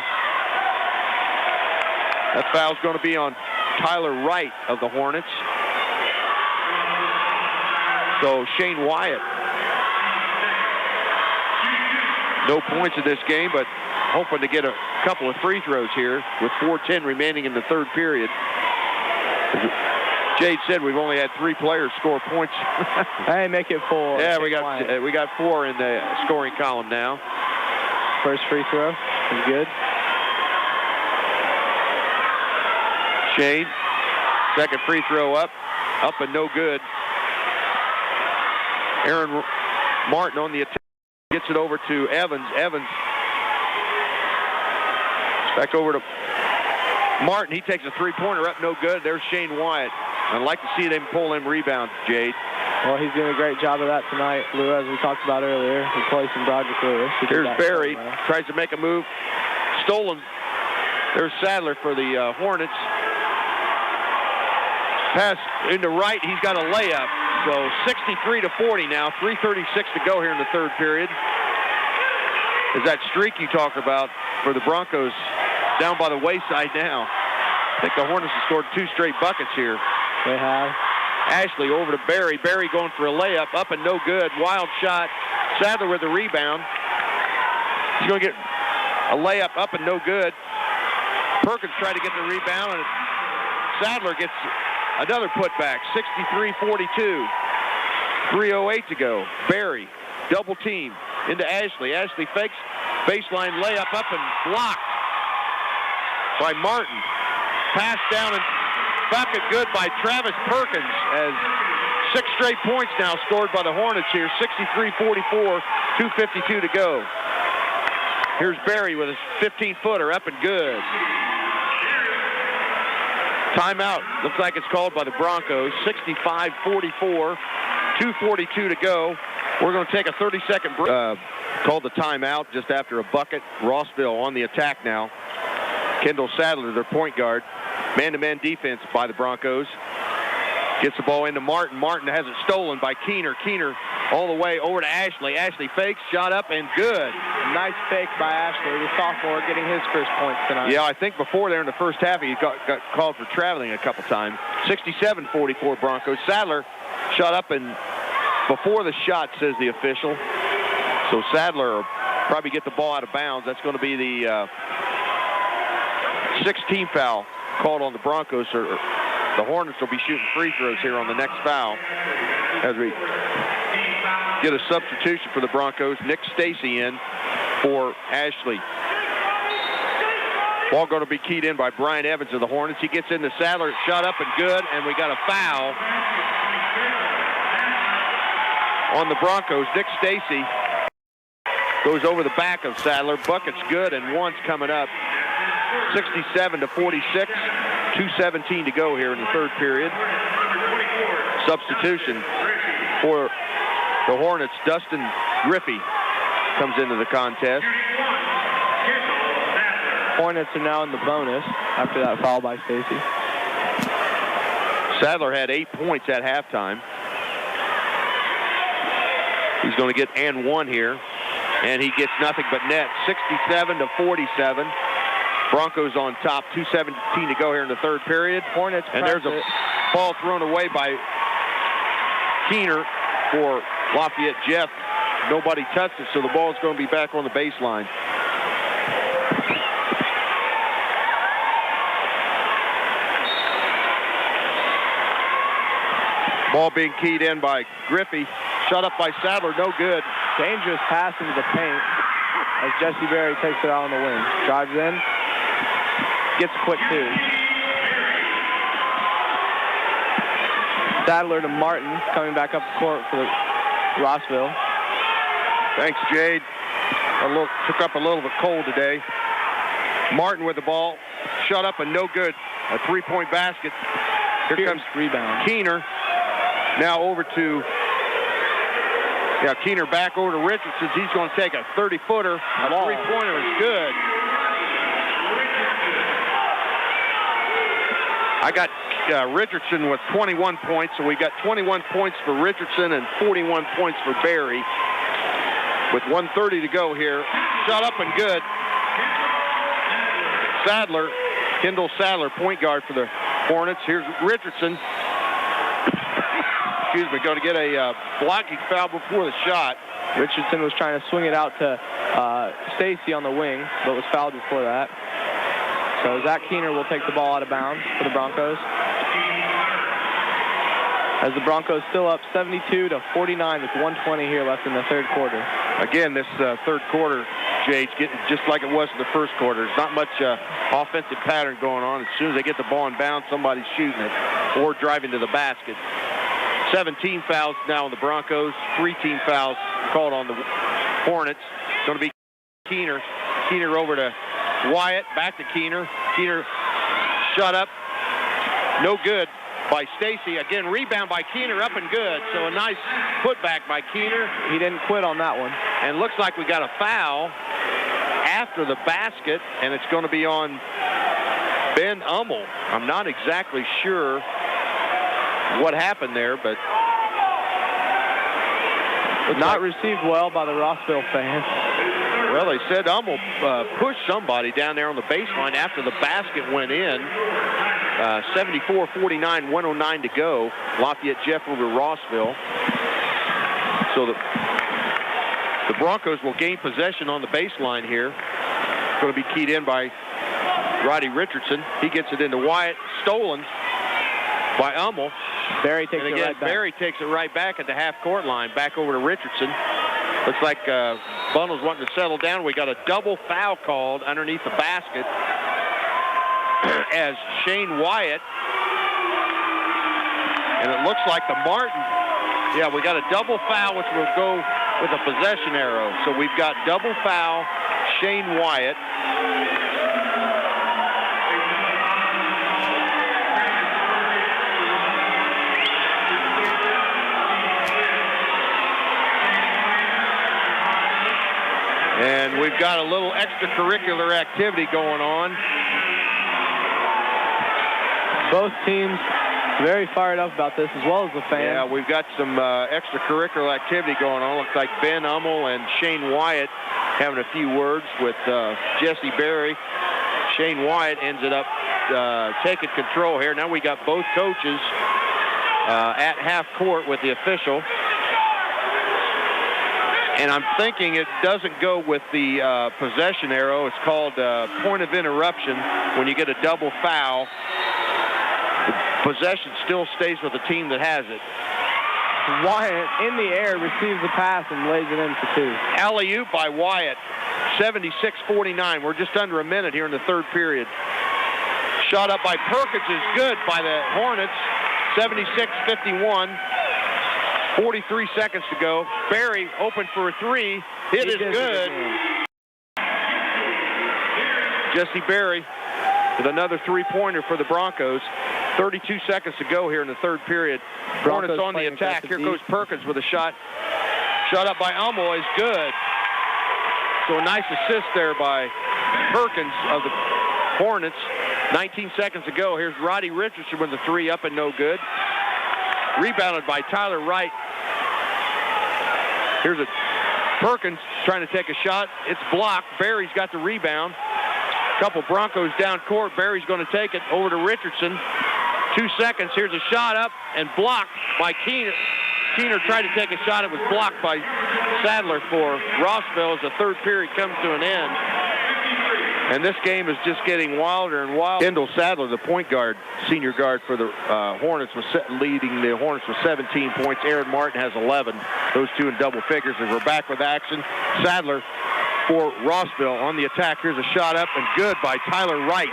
That foul's going to be on Tyler Wright of the Hornets. So Shane Wyatt. No points in this game, but hoping to get a couple of free throws here with 4:10 remaining in the third period. Jade said we've only had 3 players score points. Hey, make it 4. Yeah, we got 4 in the scoring column now. First free throw is good. Shane, second free throw up and no good. Aaron Martin on the attack, gets it over to Evans. Evans back over to Martin. He takes a three-pointer up, no good. There's Shane Wyatt. I'd like to see them pull him rebound, Jade. Well, he's doing a great job of that tonight, Lou, as we talked about earlier, replacing Broderick Lewis. Here's Barry, tries to make a move. Stolen. There's Sadler for the Hornets. Pass into right, he's got a layup. So 63-40 now, 3:36 to go here in the third period. Is that streak you talk about for the Broncos down by the wayside now? I think the Hornets have scored 2 straight buckets here. They have. Ashley over to Barry. Barry going for a layup, up and no good. Wild shot. Sadler with the rebound. He's going to get a layup up and no good. Perkins tried to get the rebound, and Sadler gets another putback. 63-42. 3:08 to go. Barry, double team into Ashley. Ashley fakes, baseline layup up and blocked by Martin. Pass down and bucket good by Travis Perkins, as 6 straight points now scored by the Hornets here. 63-44, 2:52 to go. Here's Barry with his 15-footer up and good. Timeout. Looks like it's called by the Broncos. 65-44, 2:42 to go. We're going to take a 30-second break. Called the timeout just after a bucket. Rossville on the attack now. Kendall Sadler, their point guard. Man-to-man defense by the Broncos. Gets the ball into Martin. Martin has it stolen by Keener. Keener all the way over to Ashley. Ashley fakes, shot up, and good. A nice fake by Ashley, the sophomore, getting his first points tonight. Yeah, I think before there in the first half, he got called for traveling a couple times. 67-44 Broncos. Sadler shot up and before the shot, says the official. So Sadler will probably get the ball out of bounds. That's going to be the 16th foul called on the Broncos. The Hornets will be shooting free throws here on the next foul as we get a substitution for the Broncos. Nick Stacy in for Ashley. Ball going to be keyed in by Brian Evans of the Hornets. He gets into Sadler, shot up and good, and we got a foul on the Broncos. Dick Stacy goes over the back of Sadler. Bucket's good, and one's coming up. 67-46, 2:17 to go here in the third period. Substitution for the Hornets. Dustin Griffey comes into the contest. Hornets are now in the bonus after that foul by Stacy. Sadler had 8 points at halftime. He's going to get and one here, and he gets nothing but net. 67-47. Broncos on top. 2:17 to go here in the third period. Hornets, and there's a ball thrown away by Keener for Lafayette Jeff. Nobody touched it, so the ball's going to be back on the baseline. Ball being keyed in by Griffey. Shot up by Sadler, no good. Dangerous pass into the paint as Jesse Berry takes it out on the wing. Drives in, gets a quick two. Sadler to Martin, coming back up the court for the Rossville. Thanks, Jade. Took up a little bit cold today. Martin with the ball. Shot up and no good. A three-point basket. Here comes rebound. Keener. Now over to, Keener back over to Richardson. He's going to take a 30-footer. A three-pointer is good. I got Richardson with 21 points, so we got 21 points for Richardson and 41 points for Berry. With 1:30 to go here. Shot up and good. Sadler, Kendall Sadler, point guard for the Hornets. Here's Richardson. Going to get a blocking foul before the shot. Richardson was trying to swing it out to Stacy on the wing, but was fouled before that. So Zach Keener will take the ball out of bounds for the Broncos. As the Broncos still up 72-49 with 1:20 here left in the third quarter. Again, this third quarter, Jade's getting just like it was in the first quarter. There's not much offensive pattern going on. As soon as they get the ball in bounds, somebody's shooting it or driving to the basket. 17 fouls now on the Broncos. 3 team fouls called on the Hornets. It's going to be Keener. Keener over to Wyatt. Back to Keener. Keener shot up. No good by Stacy. Again, rebound by Keener, up and good. So a nice putback by Keener. He didn't quit on that one. And looks like we got a foul after the basket, and it's going to be on Ben Ummel. I'm not exactly sure what happened there, but not received well by the Rossville fans. Well, they said Ummel pushed somebody down there on the baseline after the basket went in. 74-49, 1:09 to go. Lafayette Jeff over Rossville. So the Broncos will gain possession on the baseline here. Going to be keyed in by Roddy Richardson. He gets it into Wyatt. Stolen by Ummel. Berry takes it right back. Berry takes it right back at the half-court line. Back over to Richardson. Looks like Bundle's wanting to settle down. We got a double foul called underneath the basket as Shane Wyatt. And it looks like the Martin. Yeah, we got a double foul, which will go with a possession arrow. So we've got double foul, Shane Wyatt. And we've got a little extracurricular activity going on. Both teams very fired up about this, as well as the fans. Yeah, we've got some extracurricular activity going on. Looks like Ben Ummel and Shane Wyatt having a few words with Jesse Berry. Shane Wyatt ended up taking control here. Now we got both coaches at half court with the official. And I'm thinking it doesn't go with the possession arrow. It's called point of interruption. When you get a double foul, the possession still stays with the team that has it. Wyatt in the air receives the pass and lays it in for two. Alley-oop by Wyatt. 76-49. We're just under a minute here in the third period. Shot up by Perkins is good by the Hornets. 76-51. 43 seconds to go. Berry open for a three. It is good. Jesse Berry with another three-pointer for the Broncos. 32 seconds to go here in the third period. Hornets on the attack. Here goes Perkins with a shot. Shot up by Elmo is good. So a nice assist there by Perkins of the Hornets. 19 seconds to go. Here's Roddy Richardson with the three up and no good. Rebounded by Tyler Wright. Here's a Perkins trying to take a shot. It's blocked. Berry's got the rebound. Couple Broncos down court. Berry's going to take it over to Richardson. 2 seconds. Here's a shot up and blocked by Keener. Keener tried to take a shot. It was blocked by Sadler for Rossville as the third period comes to an end. And this game is just getting wilder and wilder. Kendall Sadler, the point guard, senior guard for the Hornets, was leading the Hornets with 17 points. Aaron Martin has 11. Those two in double figures. And we're back with action. Sadler for Rossville on the attack. Here's a shot up and good by Tyler Wright.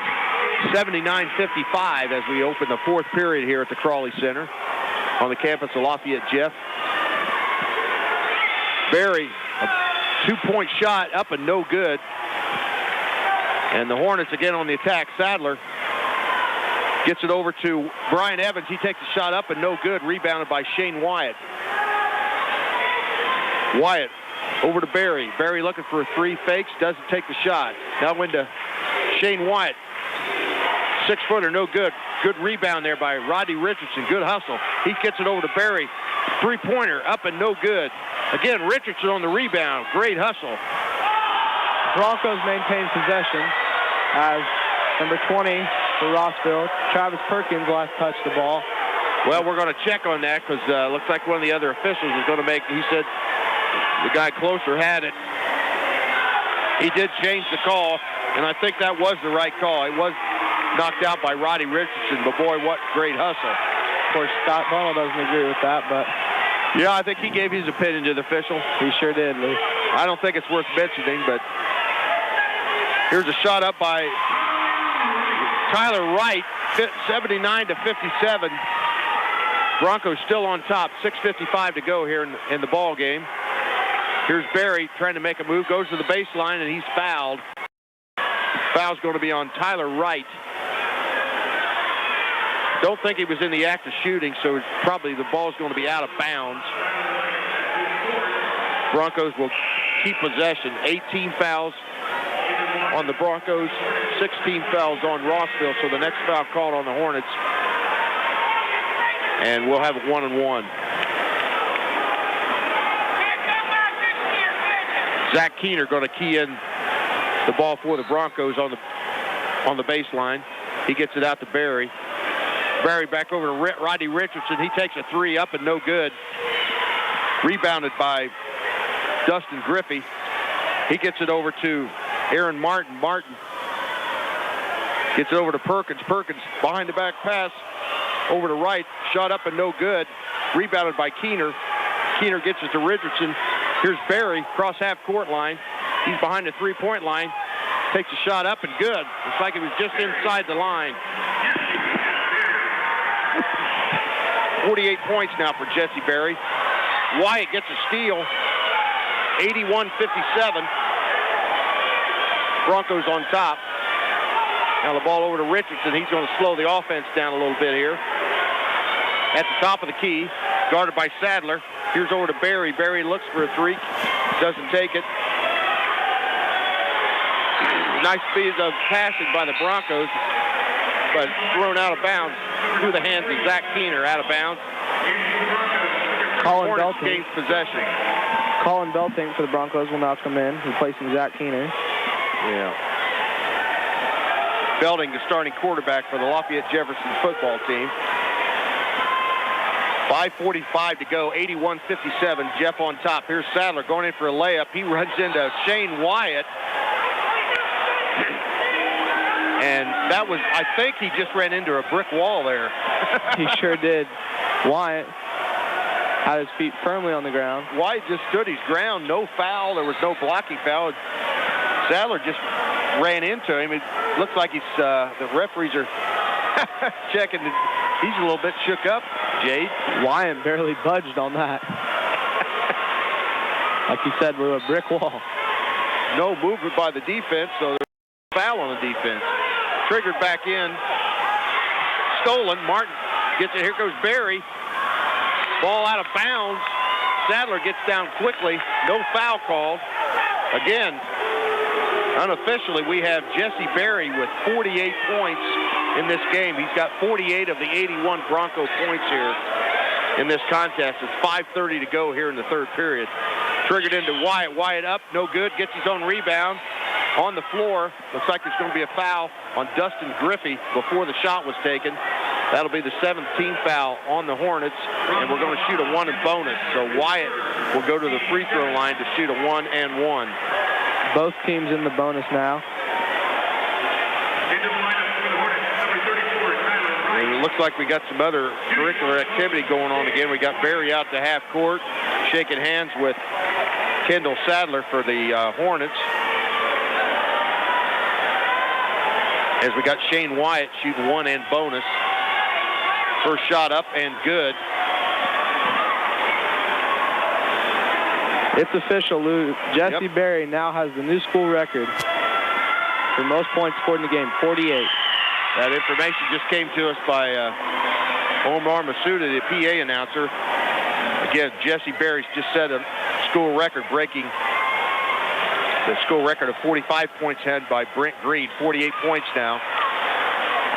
79-55 as we open the fourth period here at the Crawley Center on the campus of Lafayette. Jeff Berry, a two-point shot up and no good. And the Hornets again on the attack. Sadler gets it over to Brian Evans. He takes a shot up and no good. Rebounded by Shane Wyatt. Wyatt over to Berry. Berry looking for a three. Fakes. Doesn't take the shot. Now into Shane Wyatt. 6-footer, no good. Good rebound there by Roddy Richardson. Good hustle. He gets it over to Berry. Three-pointer up and no good. Again, Richardson on the rebound. Great hustle. Broncos maintain possession as number 20 for Rossville, Travis Perkins, last touch the ball. Well, we're going to check on that because looks like one of the other officials is going to make, he said the guy closer had it. He did change the call, and I think that was the right call. It was knocked out by Roddy Richardson, but boy, what great hustle. Of course, Scott Bunnell doesn't agree with that, but... Yeah, I think he gave his opinion to the official. He sure did, Lou. I don't think it's worth mentioning, but here's a shot up by Tyler Wright, 79-57. Broncos still on top, 6:55 to go here in the ball game. Here's Berry trying to make a move, goes to the baseline, and he's fouled. Foul's going to be on Tyler Wright. Don't think he was in the act of shooting, so probably the ball's going to be out of bounds. Broncos will keep possession. 18 fouls on the Broncos, 16 fouls on Rossville, so the next foul called on the Hornets. And we'll have it 1-1. Zach Keener going to key in the ball for the Broncos on the baseline. He gets it out to Berry. Berry back over to Roddy Richardson. He takes a three up and no good. Rebounded by Dustin Griffey. He gets it over to Aaron Martin. Martin gets it over to Perkins. Perkins behind the back pass over to Wright. Shot up and no good. Rebounded by Keener. Keener gets it to Richardson. Here's Berry, cross half court line. He's behind the three-point line. Takes a shot up and good. It's like it was just inside the line. 48 points now for Jesse Berry. Wyatt gets a steal. 81-57. Broncos on top. Now the ball over to Richardson. He's going to slow the offense down a little bit here. At the top of the key, guarded by Sadler. Here's over to Berry. Berry looks for a three. Doesn't take it. Nice speed of passing by the Broncos, but thrown out of bounds through the hands of Zach Keener, out of bounds. Colin Hornets Belting gains possession. Colin Belting for the Broncos will now come in, replacing Zach Keener. Yeah. Belting, the starting quarterback for the Lafayette Jefferson football team. 5:45 to go, 81-57. Jeff on top. Here's Sadler going in for a layup. He runs into Shane Wyatt. And that was, I think he just ran into a brick wall there. He sure did. Wyatt had his feet firmly on the ground. Wyatt just stood his ground. No foul. There was no blocking foul. Sadler just ran into him. It looks like he's the referees are checking. He's a little bit shook up, Jade. Wyatt barely budged on that. Like you said, we're a brick wall. No movement by the defense, so there's a foul on the defense. Triggered back in. Stolen. Martin gets it. Here goes Barry. Ball out of bounds. Sadler gets down quickly. No foul called. Again, unofficially, we have Jesse Berry with 48 points in this game. He's got 48 of the 81 Bronco points here in this contest. It's 5:30 to go here in the third period. Triggered into Wyatt. Wyatt up, no good. Gets his own rebound on the floor. Looks like there's going to be a foul on Dustin Griffey before the shot was taken. That'll be the 17th foul on the Hornets, and we're going to shoot a 1 and bonus. So Wyatt will go to the free throw line to shoot a 1 and 1. Both teams in the bonus now. And it looks like we got some other curricular activity going on again. We got Barry out to half court, shaking hands with Kendall Sadler for the Hornets. As we got Shane Wyatt shooting 1 and bonus. First shot up and good. It's official, Lou. Jesse Berry now has the new school record for most points scored in the game, 48. That information just came to us by Omar Masuda, the PA announcer. Again, Jesse Berry's just set a school record, breaking the school record of 45 points had by Brent Green, 48 points now.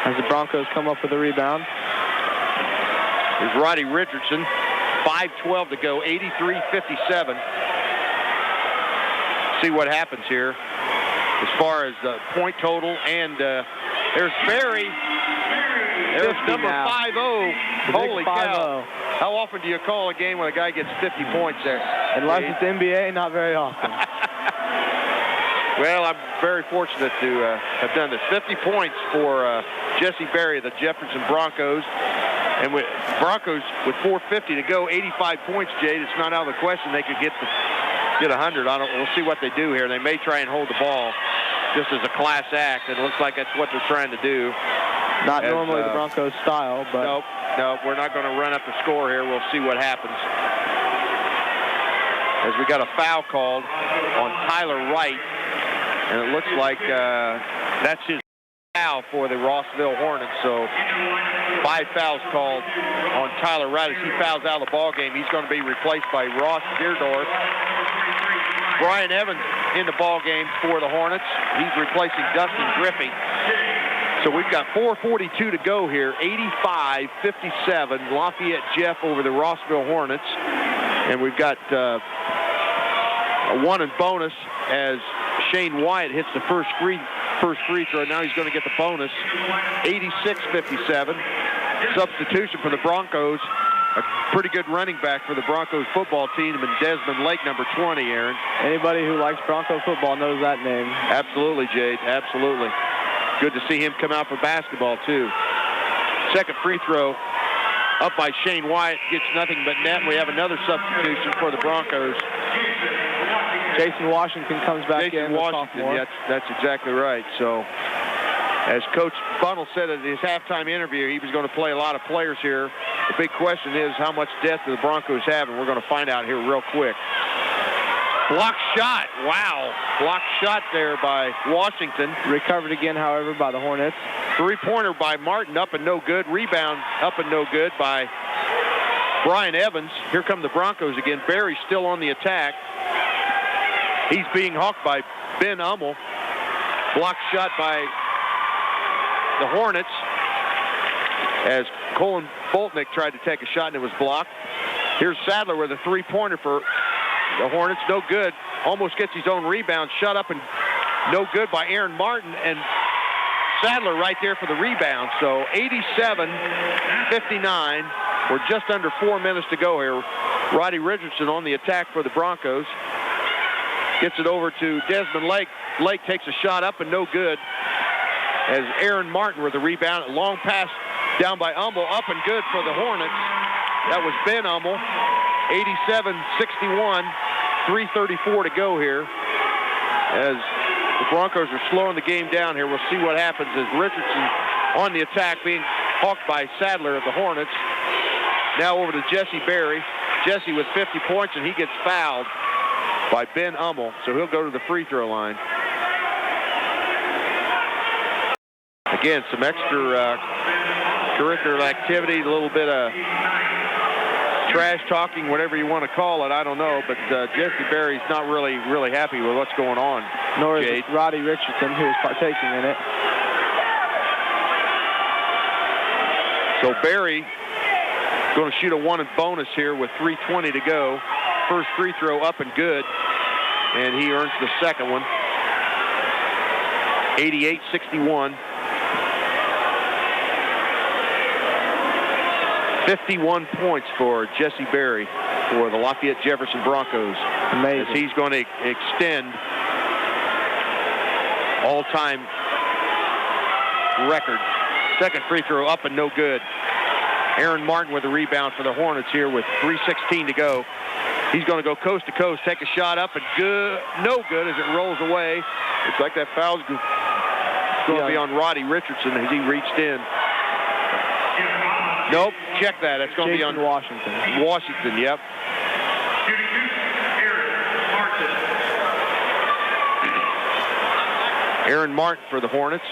As the Broncos come up with a rebound. Here's Roddy Richardson, 5:12 to go, 83-57. See what happens here as far as the point total. And there's Barry. There's number 5-0. Holy cow. How often do you call a game when a guy gets 50 points there? Unless it's NBA, not very often. Well, I'm very fortunate to have done this. 50 points for Jesse Berry, the Jefferson Broncos. And with Broncos with 4:50 to go, 85 points, Jade. It's not out of the question they could get 100. We'll see what they do here. They may try and hold the ball just as a class act, and it looks like that's what they're trying to do. Not normally the Broncos style, but... Nope, we're not going to run up the score here. We'll see what happens. As we got a foul called on Tyler Wright, and it looks like that's his foul for the Rossville Hornets. So 5 fouls called on Tyler Wright. As he fouls out of the ball game, he's going to be replaced by Ross Deerdorf. Brian Evans in the ball game for the Hornets. He's replacing Dustin Griffey. So we've got 4:42 to go here. 85-57. Lafayette Jeff over the Rossville Hornets. And we've got a 1 and bonus as Shane Wyatt hits the first free throw. Now he's going to get the bonus. 86-57. Substitution for the Broncos. A pretty good running back for the Broncos football team, and Desmond Lake, number 20, Aaron. Anybody who likes Bronco football knows that name. Absolutely, Jade. Absolutely. Good to see him come out for basketball, too. Second free throw up by Shane Wyatt. Gets nothing but net. We have another substitution for the Broncos. Jason Washington comes back in. Jason Washington, that's exactly right. So, as Coach Bunnell said at his halftime interview, he was going to play a lot of players here. The big question is how much depth do the Broncos have, and we're going to find out here real quick. Blocked shot. Wow. Blocked shot there by Washington. Recovered again, however, by the Hornets. Three-pointer by Martin, up and no good. Rebound, up and no good by Brian Evans. Here come the Broncos again. Barry's still on the attack. He's being hawked by Ben Hummel. Blocked shot by the Hornets as Colin Boltnick tried to take a shot and it was blocked. Here's Sadler with a three-pointer for the Hornets. No good. Almost gets his own rebound. Shut up and no good by Aaron Martin. And Sadler right there for the rebound. So 87-59. We're just under 4 minutes to go here. Roddy Richardson on the attack for the Broncos. Gets it over to Desmond Lake. Lake takes a shot up and no good. As Aaron Martin with the rebound. A long pass down by Hummel. Up and good for the Hornets. That was Ben Hummel. 87-61. 3:34 to go here. As The Broncos are slowing the game down here. We'll see what happens as Richardson on the attack, being hawked by Sadler of the Hornets. Now over to Jesse Berry. Jesse with 50 points, and he gets fouled by Ben Hummel, so he'll go to the free throw line. Again, some extra curricular activity, a little bit of trash talking, whatever you want to call it, I don't know, but Jesse Berry's not really happy with what's going on. Nor is it Roddy Richardson, who is partaking in it. So Berry going to shoot a 1 and bonus here with 3:20 to go. First free throw up and good, and he earns the second one. 88-61. 51 points for Jesse Berry for the Lafayette Jefferson Broncos. Amazing. As he's going to extend all-time record. Second free throw up and no good. Aaron Martin with a rebound for the Hornets here with 3:16 to go. He's going to go coast to coast, take a shot up and good, no good as it rolls away. Looks like that foul's going to be on Roddy Richardson as he reached in. Nope, check that. It's going to be on Washington. Washington, yep. Aaron Martin for the Hornets.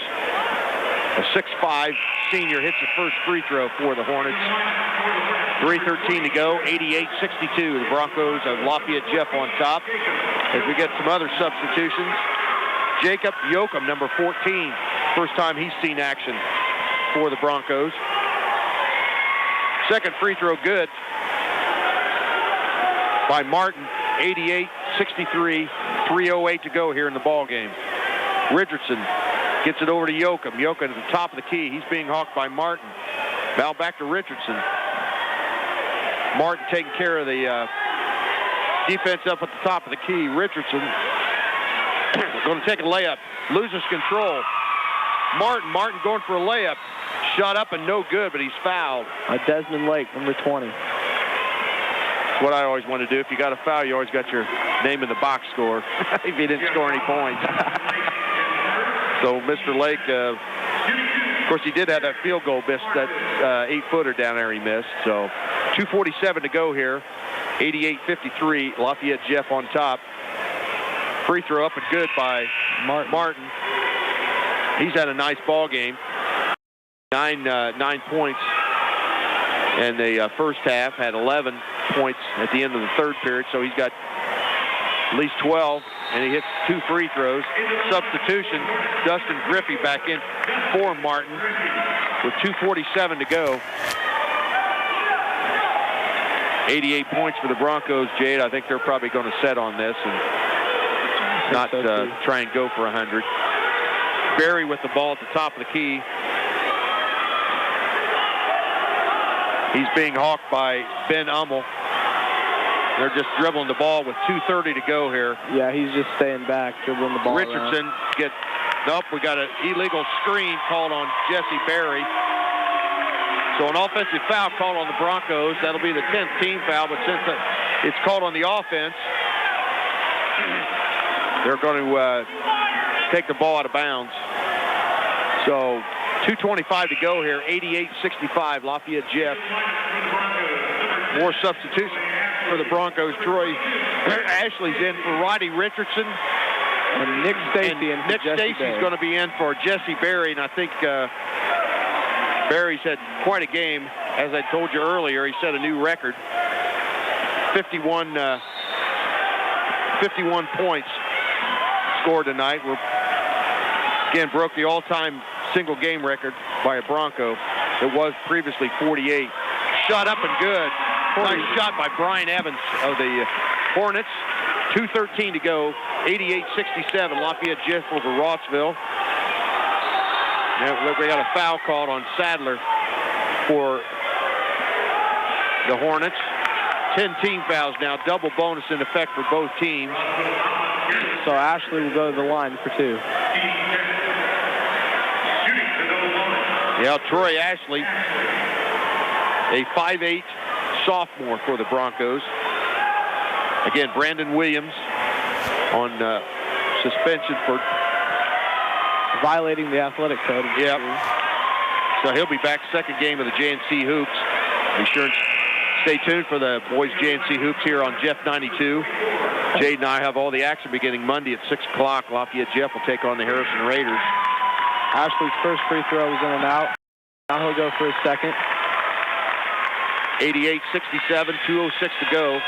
A 6'5" senior hits the first free throw for the Hornets. 3:13 to go, 88-62. The Broncos of Lafayette Jeff on top. As we get some other substitutions, Jacob Yoakum, number 14. First time he's seen action for the Broncos. Second free throw good by Martin. 88-63, 3:08 to go here in the ball game. Richardson gets it over to Yoakum. Yoakum at the top of the key. He's being hawked by Martin. Now back to Richardson. Martin taking care of the defense up at the top of the key. Richardson going to take a layup. Loses control. Martin going for a layup. Shot up and no good, but he's fouled. Desmond Lake, number 20. That's what I always want to do. If you got a foul, you always got your name in the box score if you didn't score any points. So Mr. Lake, of course, he did have that field goal miss, that 8-footer down there he missed. So 2:47 to go here. 88-53, Lafayette Jeff on top. Free throw up and good by Martin. He's had a nice ball game. 9 points in the first half, had 11 points at the end of the third period, so he's got at least 12, and he hits 2 free throws. Substitution, Dustin Griffey back in for Martin with 2:47 to go. 88 points for the Broncos, Jade. I think they're probably going to set on this and not try and go for 100. Berry with the ball at the top of the key. He's being hawked by Ben Hummel. They're just dribbling the ball with 2:30 to go here. Yeah, he's just staying back, dribbling the ball Richardson nope, we got an illegal screen called on Jesse Berry. So an offensive foul called on the Broncos. That'll be the 10th team foul, but since it's called on the offense, they're going to take the ball out of bounds. So 2:25 to go here, 88-65, Lafayette Jeff. More substitution for the Broncos. Troy Ashley's in for Roddy Richardson. And Nick Stacy. Nick Stacy's going to be in for Jesse Berry, and I think Berry's had quite a game. As I told you earlier, he set a new record. 51 points scored tonight. Again, broke the all-time single game record by a Bronco. It was previously 48. Shot up and good. Nice shot by Brian Evans of the Hornets. 2:13 to go. 88-67. Lafayette Jeff over Rossville. Now we got a foul called on Sadler for the Hornets. 10 team fouls now. Double bonus in effect for both teams. So Ashley will go to the line for 2. Yeah, Troy Ashley, a 5'8" sophomore for the Broncos. Again, Brandon Williams on suspension for violating the athletic code. Yep. So he'll be back second game of the J&C Hoops. Be sure and stay tuned for the boys J&C Hoops here on Jeff 92. Jade and I have all the action beginning Monday at 6 o'clock. Lafayette Jeff will take on the Harrison Raiders. Ashley's first free throw was in and out. Now he'll go for his second. 88-67, 2:06 to go.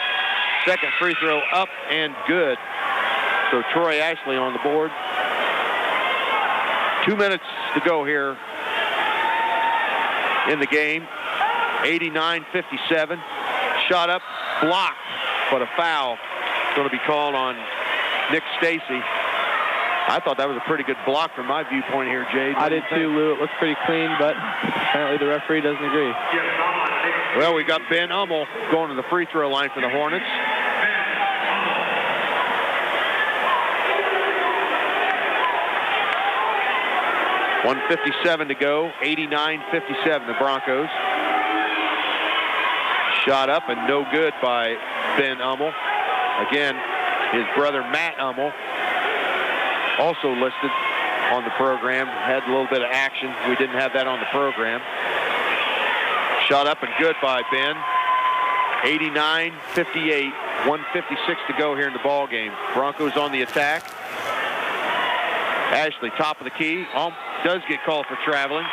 Second free throw up and good. So Troy Ashley on the board. 2 minutes to go here in the game. 89-57. Shot up, blocked, but a foul going to be called on Nick Stacy. I thought that was a pretty good block from my viewpoint here, Jade. I did too, Lou. It looks pretty clean, but apparently the referee doesn't agree. Well, we got Ben Hummel going to the free throw line for the Hornets. .157 to go, 89-57, the Broncos. Shot up and no good by Ben Hummel. Again, his brother Matt Hummel, also listed on the program, had a little bit of action. We didn't have that on the program. Shot up and good by Ben. 89-58, 1:56 to go here in the ball game. Broncos on the attack. Ashley, top of the key, does get called for traveling.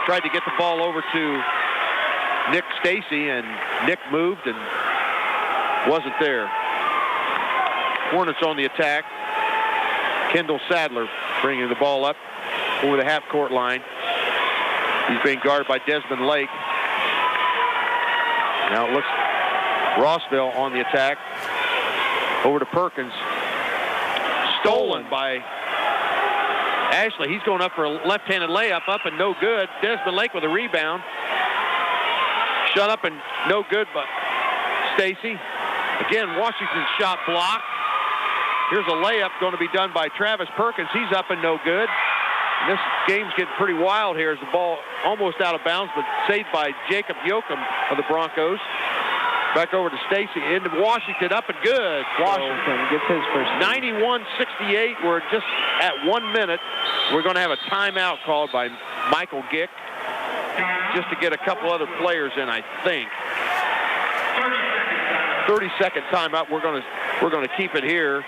Tried to get the ball over to Nick Stacy, and Nick moved and wasn't there. Hornets on the attack. Kendall Sadler bringing the ball up over the half-court line. He's being guarded by Desmond Lake. Now it looks Rossville on the attack. Over to Perkins. Stolen by Ashley. He's going up for a left-handed layup, up and no good. Desmond Lake with a rebound. Shot up and no good by Stacy. Again, Washington's shot blocked. Here's a layup going to be done by Travis Perkins. He's up and no good. And this game's getting pretty wild here as the ball almost out of bounds, but saved by Jacob Yoakum of the Broncos. Back over to Stacy, into Washington, up and good. Washington gets his first. 91-68. We're just at 1 minute. We're going to have a timeout called by Michael Gick, just to get a couple other players in, I think. 30-second timeout. We're going to keep it here,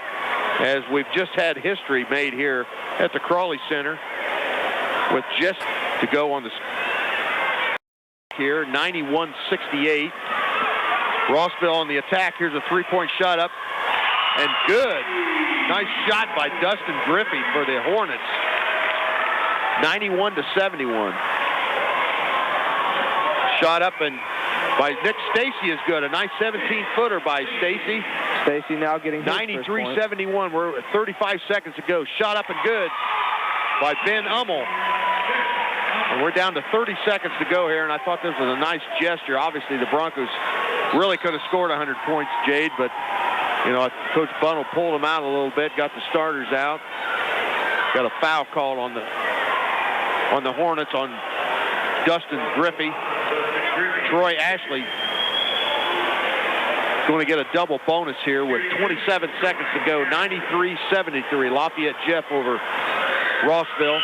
as we've just had history made here at the Crawley Center with just to go on the here. 91-68. Rossville on the attack. Here's a three-point shot up and good. Nice shot by Dustin Griffey for the Hornets. 91-71. Shot up and by Nick Stacy is good. A nice 17-footer by Stacy. Stacy now getting 93-71. We're at 35 seconds to go. Shot up and good by Ben Hummel. And we're down to 30 seconds to go here, and I thought this was a nice gesture. Obviously, the Broncos really could have scored 100 points, Jade, but, you know, Coach Bunnell pulled them out a little bit, got the starters out. Got a foul call on the Hornets on Dustin Griffey. Troy Ashley going to get a double bonus here with 27 seconds to go. 93-73. Lafayette Jeff over Rossville.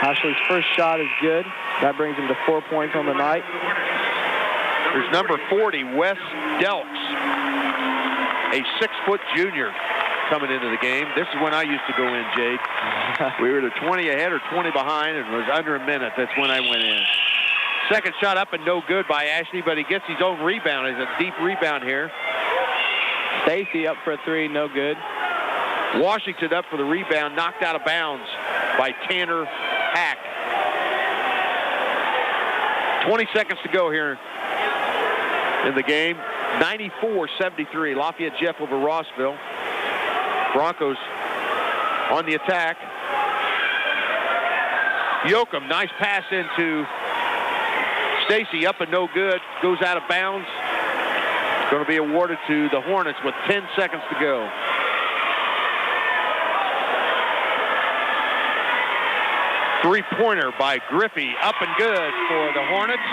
Ashley's first shot is good. That brings him to 4 points on the night. There's number 40, Wes Delks, a 6-foot junior coming into the game. This is when I used to go in, Jade. We were either 20 ahead or 20 behind, and it was under a minute. That's when I went in. Second shot up and no good by Ashley, but he gets his own rebound. It's a deep rebound here. Stacy up for a three, no good. Washington up for the rebound, knocked out of bounds by Tanner Hack. 20 seconds to go here in the game. 94-73. Lafayette Jeff over Rossville. Broncos on the attack. Yoakum, nice pass into Stacy, up and no good. Goes out of bounds. It's going to be awarded to the Hornets with 10 seconds to go. Three-pointer by Griffey, up and good for the Hornets.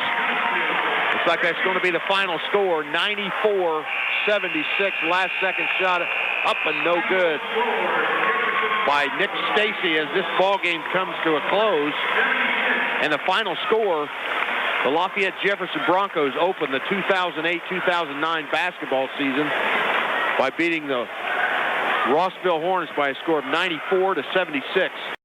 Looks like that's going to be the final score, 94-76. Last second shot, up and no good. by Nick Stacy as this ball game comes to a close. And the final score, the Lafayette Jefferson Broncos open the 2008-2009 basketball season by beating the Rossville Hornets by a score of 94-76.